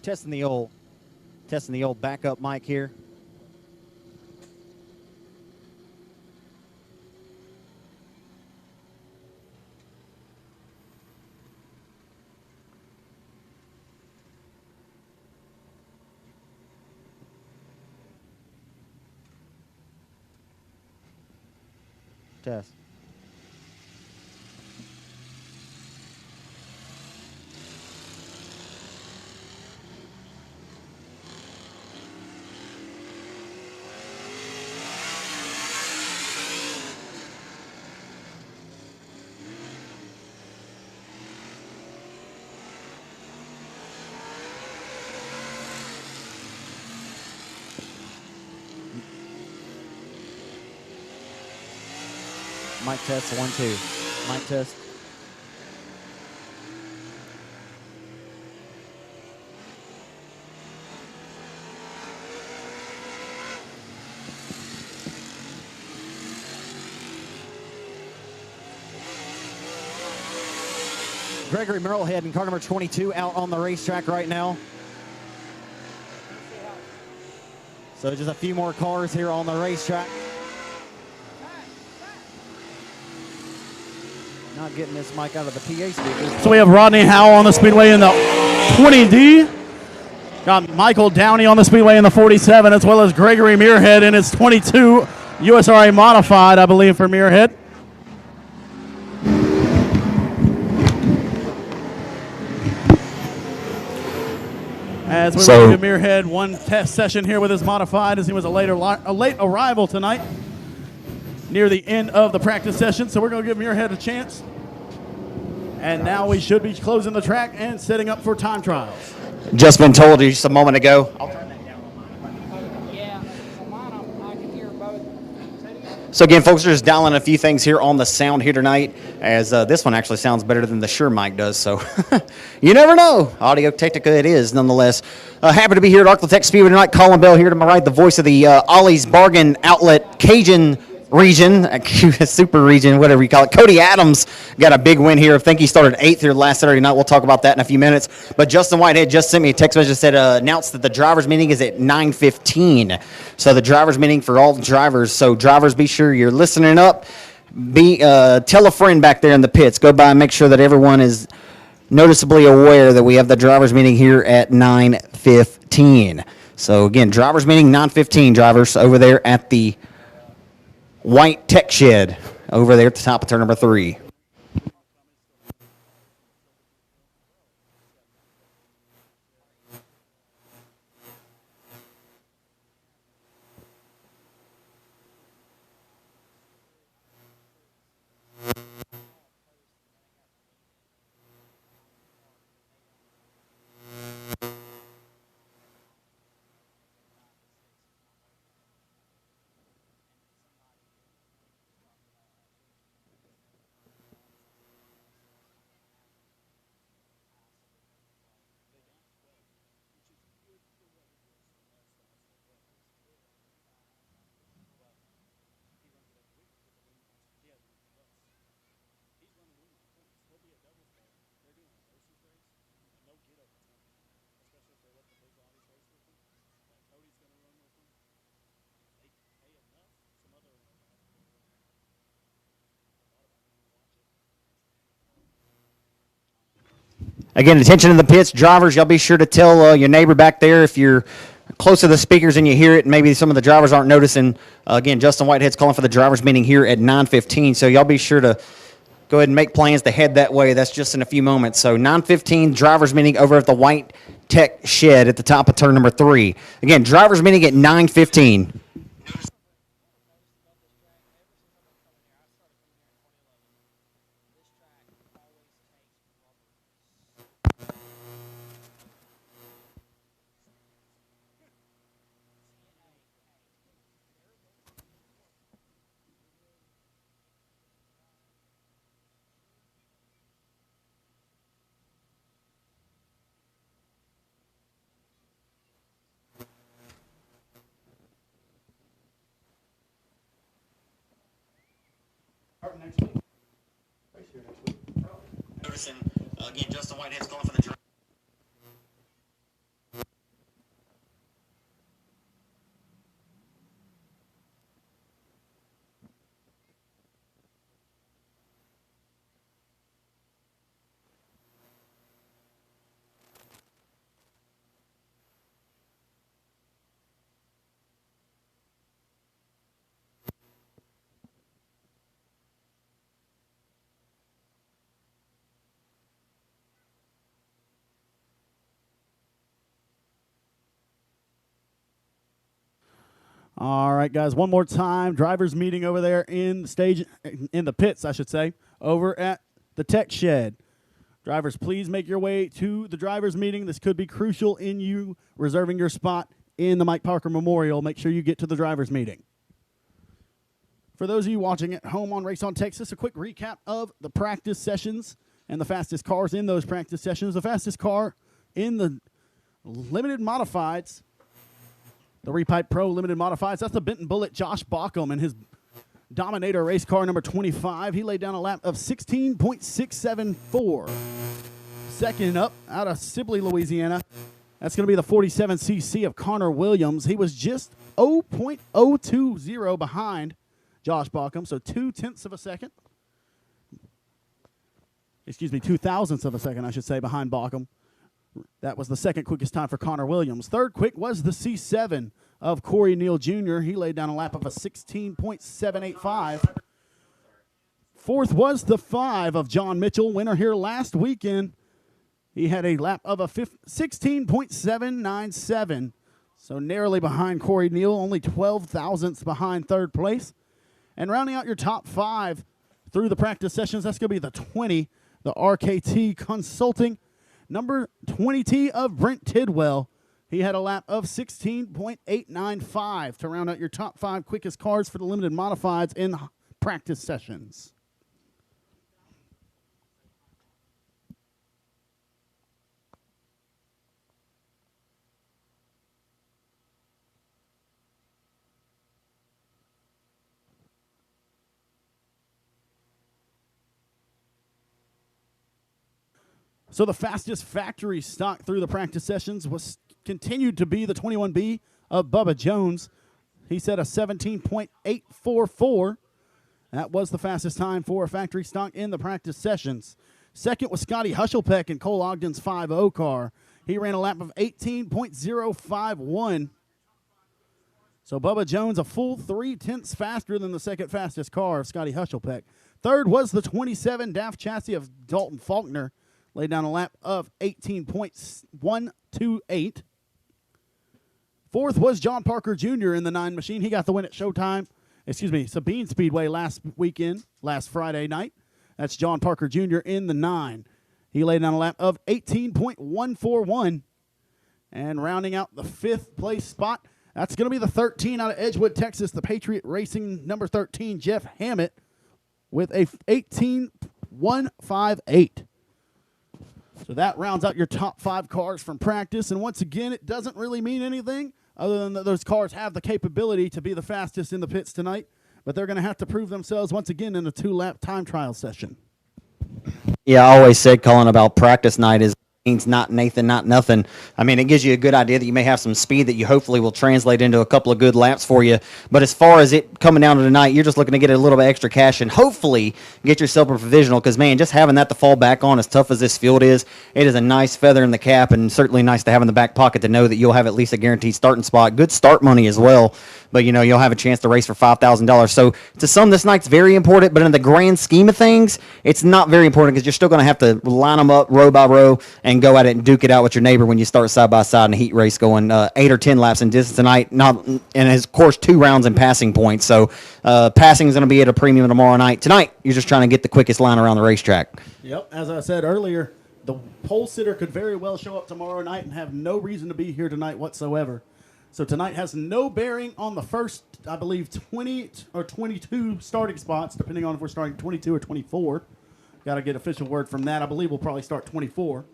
Testing the old backup mic here. Test. Mic test, 1, 2. Mic test. Gregory Merlehead in car number 22 out on the racetrack right now. So just a few more cars here on the racetrack. Not getting this mic out of the PA speakers. So we have Rodney Howell on the Speedway in the 20D. Got Michael Downey on the Speedway in the 47, as well as Gregory Muirhead in his 22 USRA modified, I believe, for Muirhead. As we will give Muirhead one test session here with his modified, as he was a late arrival tonight near the end of the practice session. So we're going to give Muirhead a chance. And now we should be closing the track and setting up for time trials. Just been told you just a moment ago. Yeah, on mine I can hear both. So again, folks, we're just dialing a few things here on the sound here tonight, as this one actually sounds better than the Shure mic does. So you never know. Audio Technica it is, nonetheless. Happy to be here at Arclatech Speedway tonight. Colin Bell here to my right, the voice of the Ollie's Bargain Outlet Cajun region, super region, whatever you call it. Cody Adams got a big win here. I think he started 8th here last Saturday night. We'll talk about that in a few minutes. But Justin Whitehead just sent me a text message that said, announced that the drivers' meeting is at 9:15. So the drivers' meeting for all the drivers. So drivers, be sure you're listening up. Tell a friend back there in the pits. Go by and make sure that everyone is noticeably aware that we have the drivers' meeting here at 9:15. So again, drivers' meeting 9:15. Drivers over there at the White Tech Shed over there at the top of turn number 3. Again, attention to the pits. Drivers, y'all be sure to tell your neighbor back there if you're close to the speakers and you hear it. Maybe some of the drivers aren't noticing. Again, Justin Whitehead's calling for the drivers' meeting here at 9:15. So y'all be sure to go ahead and make plans to head that way. That's just in a few moments. So 9:15, drivers' meeting over at the White Tech Shed at the top of turn number 3. Again, drivers' meeting at 9:15. Noticing, again, Justin Whitehead's calling for the All right, guys, one more time. Drivers meeting over there in the pits, I should say, over at the tech shed. Drivers, please make your way to the drivers meeting. This could be crucial in you reserving your spot in the Mike Parker Memorial. Make sure you get to the drivers meeting. For those of you watching at home on Race on Texas, a quick recap of the practice sessions and the fastest cars in those practice sessions. The fastest car in the limited modifieds, the Repipe Pro limited modifieds, that's the Benton Bullet Josh Baucom and his Dominator race car number 25. He laid down a lap of 16.674. Second up, out of Sibley, Louisiana, that's going to be the 47cc of Connor Williams. He was just 0.020 behind Josh Baucom, so 0.2 of a second. Excuse me, 0.002 of a second, I should say, behind Baucom. That was the second quickest time for Connor Williams. Third quick was the C7 of Corey Neal Jr. He laid down a lap of a 16.785. Fourth was the 5 of John Mitchell, winner here last weekend. He had a lap of a 16.797. So narrowly behind Corey Neal, only 12 thousandths behind third place. And rounding out your top 5 through the practice sessions, that's going to be the 20, the RKT Consulting, number 20T of Brent Tidwell. He had a lap of 16.895 to round out your top 5 quickest cars for the limited modifieds in practice sessions. So the fastest factory stock through the practice sessions was continued to be the 21B of Bubba Jones. He set a 17.844. That was the fastest time for a factory stock in the practice sessions. Second was Scotty Hushelpeck in Cole Ogden's 5.0 car. He ran a lap of 18.051. So Bubba Jones a full 0.3 faster than the second fastest car of Scotty Hushelpeck. Third was the 27 DAF chassis of Dalton Faulkner. Laid down a lap of 18.128. Fourth was John Parker Jr. in the 9 machine. He got the win at Sabine Speedway last Friday night. That's John Parker Jr. in the 9. He laid down a lap of 18.141. And rounding out the 5th place spot, that's going to be the 13 out of Edgewood, Texas, the Patriot Racing number 13, Jeff Hammett, with a 18.158. So that rounds out your top 5 cars from practice. And once again, it doesn't really mean anything other than that those cars have the capability to be the fastest in the pits tonight. But they're going to have to prove themselves once again in a 2-lap time trial session. Yeah, I always said, Colin, about practice night is means not Nathan, not nothing. I mean, it gives you a good idea that you may have some speed that you hopefully will translate into a couple of good laps for you. But as far as it coming down to tonight, you're just looking to get a little bit extra cash and hopefully get yourself a provisional because, man, just having that to fall back on as tough as this field is, it is a nice feather in the cap and certainly nice to have in the back pocket to know that you'll have at least a guaranteed starting spot. Good start money as well, but, you know, you'll have a chance to race for $5,000. So to some, this night's very important, but in the grand scheme of things, it's not very important because you're still going to have to line them up row by row and go at it and duke it out with your neighbor when you start side by side in a heat race going 8 or 10 laps in distance tonight. And of course 2 rounds in passing points. So passing is going to be at a premium tomorrow night. Tonight, you're just trying to get the quickest line around the racetrack. Yep, as I said earlier, the pole sitter could very well show up tomorrow night and have no reason to be here tonight whatsoever. So tonight has no bearing on the first, I believe, 20 or 22 starting spots, depending on if we're starting 22 or 24. Got to get official word from that. I believe we'll probably start 24.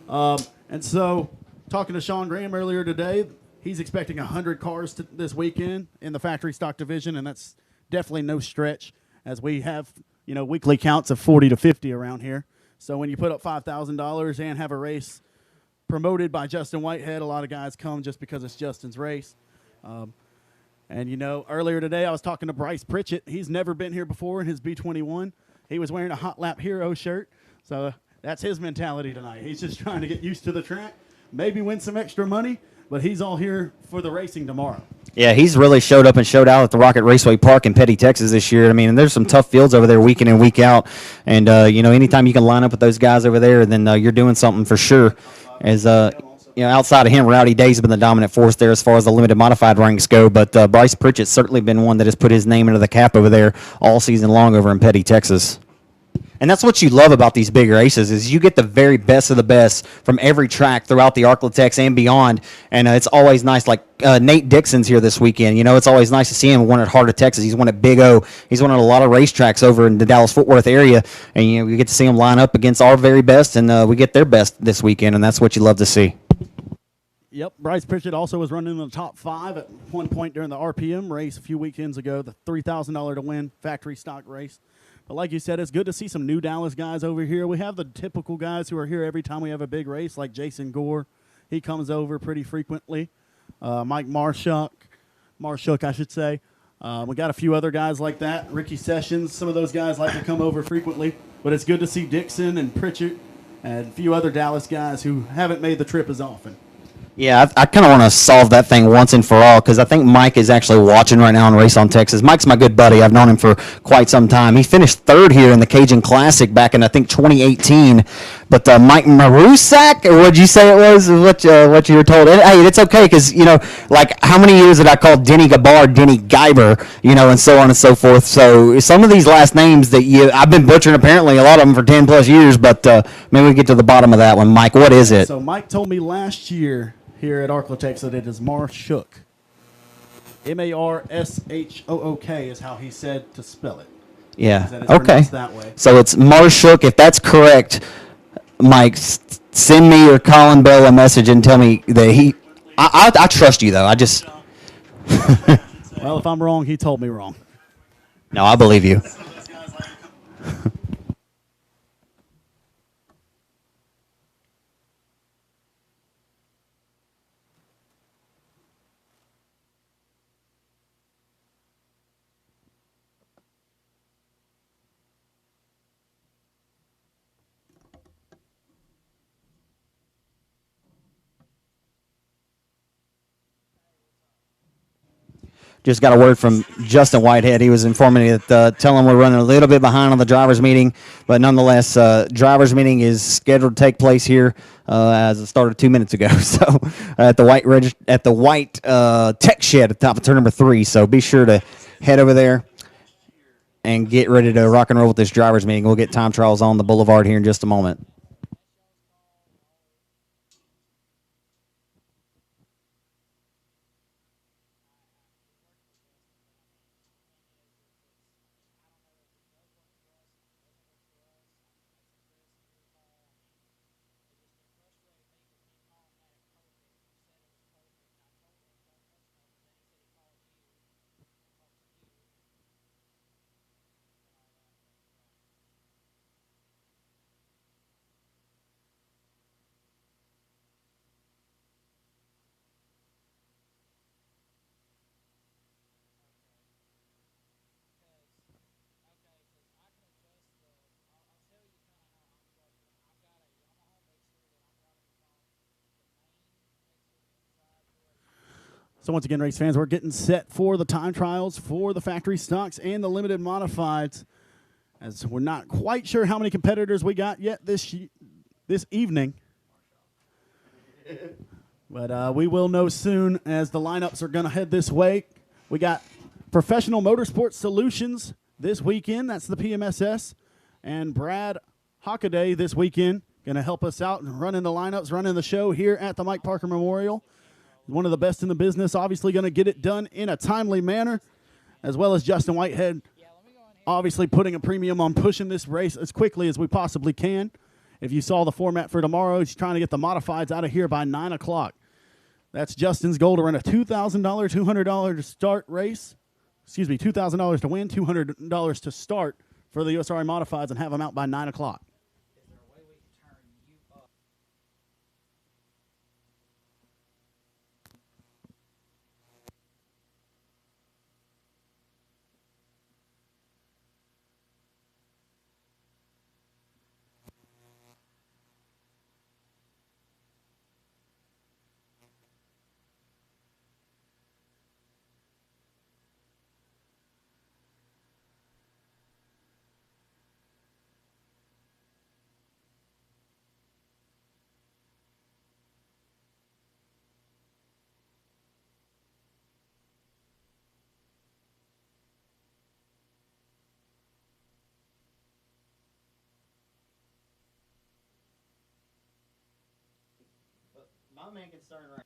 And so, talking to Sean Graham earlier today, he's expecting 100 cars this weekend in the factory stock division, and that's definitely no stretch, as we have, you know, weekly counts of 40 to 50 around here. So when you put up $5,000 and have a race promoted by Justin Whitehead, a lot of guys come just because it's Justin's race. And, you know, earlier today I was talking to Bryce Pritchett. He's never been here before in his B21. He was wearing a Hot Lap Hero shirt, so that's his mentality tonight. He's just trying to get used to the track, maybe win some extra money, but he's all here for the racing tomorrow. Yeah, he's really showed up and showed out at the Rocket Raceway Park in Petty, Texas this year. I mean, there's some tough fields over there week in and week out. And, you know, anytime you can line up with those guys over there, then you're doing something for sure. As outside of him, Rowdy Days has been the dominant force there as far as the limited modified ranks go. But Bryce Pritchett's certainly been one that has put his name into the cap over there all season long over in Petty, Texas. And that's what you love about these big races is you get the very best of the best from every track throughout the Arklatex and beyond. And it's always nice. Like Nate Dixon's here this weekend. It's always nice to see him. Won at Heart of Texas. He's won at Big O. He's won at a lot of racetracks over in the Dallas-Fort Worth area. And we get to see him line up against our very best, and we get their best this weekend. And that's what you love to see. Yep, Bryce Pritchett also was running in the top 5 at one point during the RPM race a few weekends ago, the $3,000 to win factory stock race. But like you said, it's good to see some new Dallas guys over here. We have the typical guys who are here every time we have a big race, like Jason Gore. He comes over pretty frequently. Mike Marshuk, I should say. We got a few other guys like that. Ricky Sessions, some of those guys like to come over frequently. But it's good to see Dixon and Pritchett and a few other Dallas guys who haven't made the trip as often. Yeah, I kind of want to solve that thing once and for all because I think Mike is actually watching right now on Race on Texas. Mike's my good buddy. I've known him for quite some time. He finished 3rd here in the Cajun Classic back in, I think, 2018. But Mike Marusak, or what'd you say it was, what you were told? And, hey, it's okay because, like how many years did I call Denny Gabar Denny Guyber, and so on and so forth. So some of these last names that I've been butchering apparently, a lot of them for 10 plus years, but maybe we get to the bottom of that one. Mike, what is it? So Mike told me last year here at Arklatex that it is Marshuk. Marshhook is how he said to spell it. Yeah. It's Okay. that way. So it's Marshuk. If that's correct, Mike, send me or Colin Bell a message and tell me that I trust you though. I just. Well, if I'm wrong, he told me wrong. No, I believe you. Just got a word from Justin Whitehead. He was informing me that telling we're running a little bit behind on the drivers' meeting, but nonetheless, drivers' meeting is scheduled to take place here as it started 2 minutes ago. So at the White Tech Shed at the top of turn number 3. So be sure to head over there and get ready to rock and roll with this drivers' meeting. We'll get time trials on the boulevard here in just a moment. So once again, race fans, we're getting set for the time trials for the factory stocks and the limited modifieds. As we're not quite sure how many competitors we got yet this evening. But we will know soon as the lineups are going to head this way. We got Professional Motorsports Solutions this weekend. That's the PMSS. And Brad Hockaday this weekend going to help us out and running the lineups, running the show here at the Mike Parker Memorial. One of the best in the business, obviously going to get it done in a timely manner, as well as Justin Whitehead, obviously putting a premium on pushing this race as quickly as we possibly can. If you saw the format for tomorrow, he's trying to get the modifieds out of here by 9 o'clock. That's Justin's goal to run a $2,000, $200 to start race. Excuse me, $2,000 to win, $200 to start for the USRA modifieds and have them out by 9 o'clock. My main concern right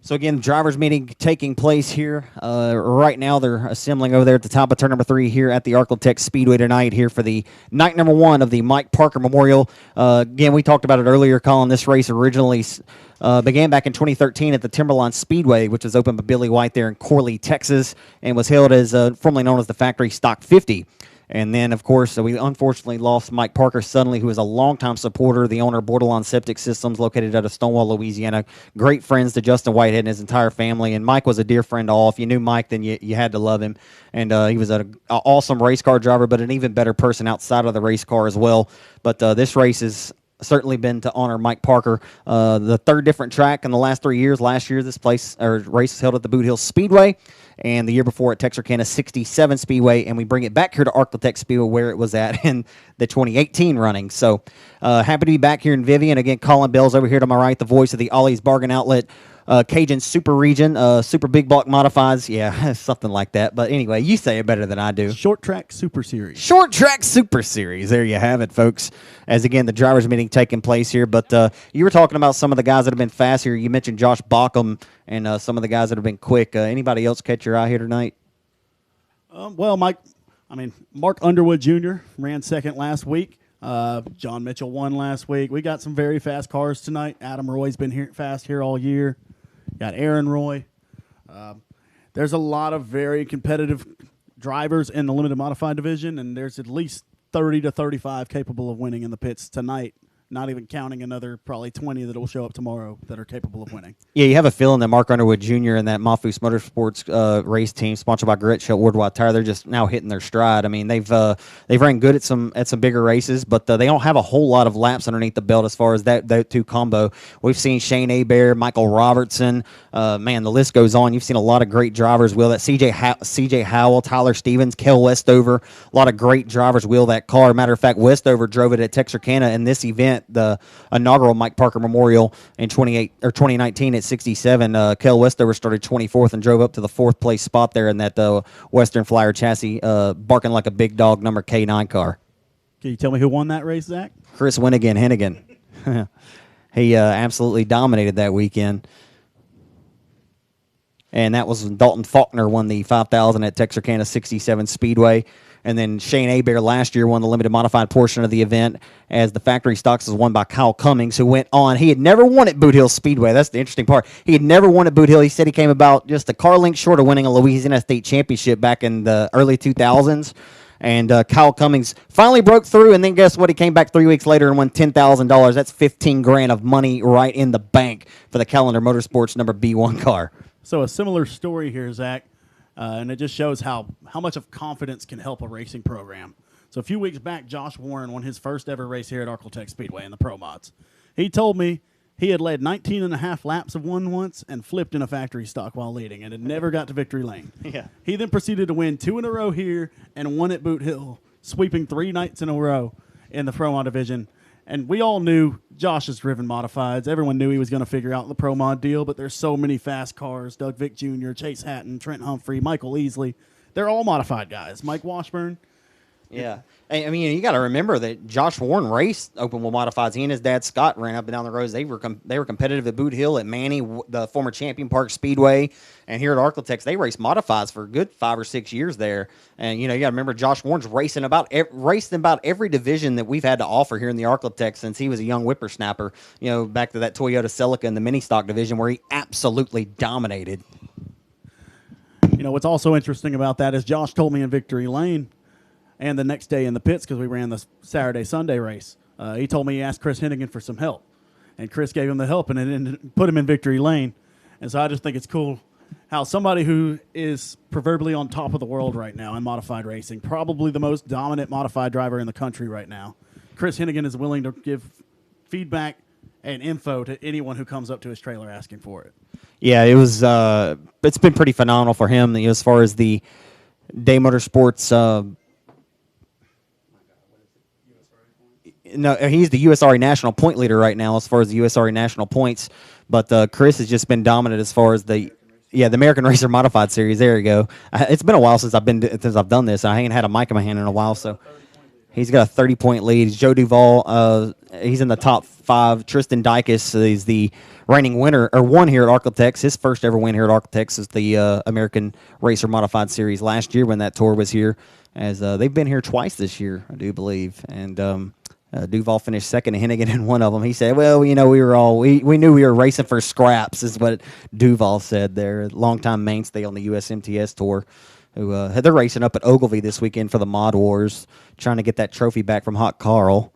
So again, drivers meeting taking place here right now. They're assembling over there at the top of turn number 3 here at the Arclitect Speedway tonight here for the night number 1 of the Mike Parker Memorial. Again, we talked about it earlier, Colin. This race originally began back in 2013 at the Timberline Speedway, which was opened by Billy White there in Corley, Texas, and was held as formerly known as the Factory Stock 50. And then, of course, we unfortunately lost Mike Parker suddenly, who is a longtime supporter, the owner of Borderline Septic Systems, located out of Stonewall, Louisiana. Great friends to Justin Whitehead and his entire family. And Mike was a dear friend to all. If you knew Mike, then you had to love him. And he was an awesome race car driver, but an even better person outside of the race car as well. But this race is certainly been to honor Mike Parker. The third different track in the last 3 years. Last year, this race was held at the Boot Hill Speedway, and the year before at Texarkana 67 Speedway, and we bring it back here to Arclitect Speedway where it was at in the 2018 running. So happy to be back here in Vivian. Again, Colin Bell's over here to my right, the voice of the Ollie's Bargain Outlet Cajun Super Region, Super Big Block Modifieds. Yeah, something like that. But anyway, you say it better than I do. Short Track Super Series. Short Track Super Series. There you have it, folks. As again, the drivers' meeting taking place here. But you were talking about some of the guys that have been fast here. You mentioned Josh Bauckham and some of the guys that have been quick. Anybody else catch your eye here tonight? Well, Mark Underwood Jr. ran second last week. John Mitchell won last week. We got some very fast cars tonight. Adam Roy's been fast here all year. Got Aaron Roy. There's a lot of very competitive drivers in the limited modified division, and there's at least 30 to 35 capable of winning in the pits tonight, not even counting another probably 20 that will show up tomorrow that are capable of winning. Yeah, you have a feeling that Mark Underwood Jr. and that Mafus Motorsports race team, sponsored by Gretschel Worldwide Tire, they're just now hitting their stride. I mean, they've ran good at some bigger races, but they don't have a whole lot of laps underneath the belt as far as that two combo. We've seen Shane Hebert, Michael Robertson. Man, the list goes on. You've seen a lot of great drivers wheel that. CJ Howell, Tyler Stevens, Kel Westover. A lot of great drivers wheel that car. Matter of fact, Westover drove it at Texarkana in this event, the inaugural Mike Parker Memorial in 2019 at 67. Kel Westover started 24th and drove up to the 4th place spot there in that Western Flyer chassis, barking like a big dog number K9 car. Can you tell me who won that race, Zach? Chris Hennigan. He absolutely dominated that weekend. And that was Dalton Faulkner won the 5,000 at Texarkana 67 Speedway. And then Shane Hebert last year won the limited modified portion of the event, as the factory stocks was won by Kyle Cummings, who went on. He had never won at Boot Hill Speedway. That's the interesting part. He had never won at Boot Hill. He said he came about just a car length short of winning a Louisiana State Championship back in the early 2000s. And Kyle Cummings finally broke through, and then guess what? He came back 3 weeks later and won $10,000. That's $15,000 of money right in the bank for the Callender Motorsports number B1 car. So a similar story here, Zach. And it just shows how much of confidence can help a racing program. So a few weeks back, Josh Warren won his first ever race here at Arclitect Speedway in the Pro Mods. He told me he had led 19 and a half laps of one once and flipped in a factory stock while leading and had never got to victory lane. Yeah. He then proceeded to win 2 in a row here and 1 at Boot Hill, sweeping 3 nights in a row in the Pro Mod division. And we all knew Josh has driven modifieds. Everyone knew he was going to figure out the Pro Mod deal, but there's so many fast cars. Doug Vick Jr., Chase Hatton, Trent Humphrey, Michael Easley. They're all modified guys. Mike Washburn. Yeah. I mean, you got to remember that Josh Warren raced open wheel modifieds. He and his dad Scott ran up and down the roads. They were competitive at Boot Hill, at Manny, the former Champion Park Speedway, and here at Arclitex, they raced modifieds for a good 5 or 6 years there. And you got to remember Josh Warren's raced in about every division that we've had to offer here in the Arclitex since he was a young whippersnapper. Back to that Toyota Celica in the mini stock division where he absolutely dominated. What's also interesting about that is Josh told me in Victory Lane, and the next day in the pits, because we ran the Saturday-Sunday race, he told me he asked Chris Hennigan for some help. And Chris gave him the help and then put him in victory lane. And so I just think it's cool how somebody who is proverbially on top of the world right now in modified racing, probably the most dominant modified driver in the country right now, Chris Hennigan is willing to give feedback and info to anyone who comes up to his trailer asking for it. Yeah, it was. It's been pretty phenomenal for him as far as the Day Motorsports no, he's the USRA national point leader right now as far as the USRA national points. But Chris has just been dominant as far as the American Racer Modified Series. There you go. It's been a while since I've done this. I ain't had a mic in my hand in a while, so he's got a 30-point lead. Joe Duval, he's in the top 5. Tristan Dykes is the reigning winner, or won here at Arklatex. His first ever win here at Arklatex is the American Racer Modified Series last year when that tour was here. As they've been here twice this year, I do believe. And Duval finished second, and Hennigan in one of them. He said, "Well, we knew we were racing for scraps," is what Duval said there. Longtime mainstay on the USMTS tour. They're racing up at Ogilvy this weekend for the Mod Wars, trying to get that trophy back from Hot Carl.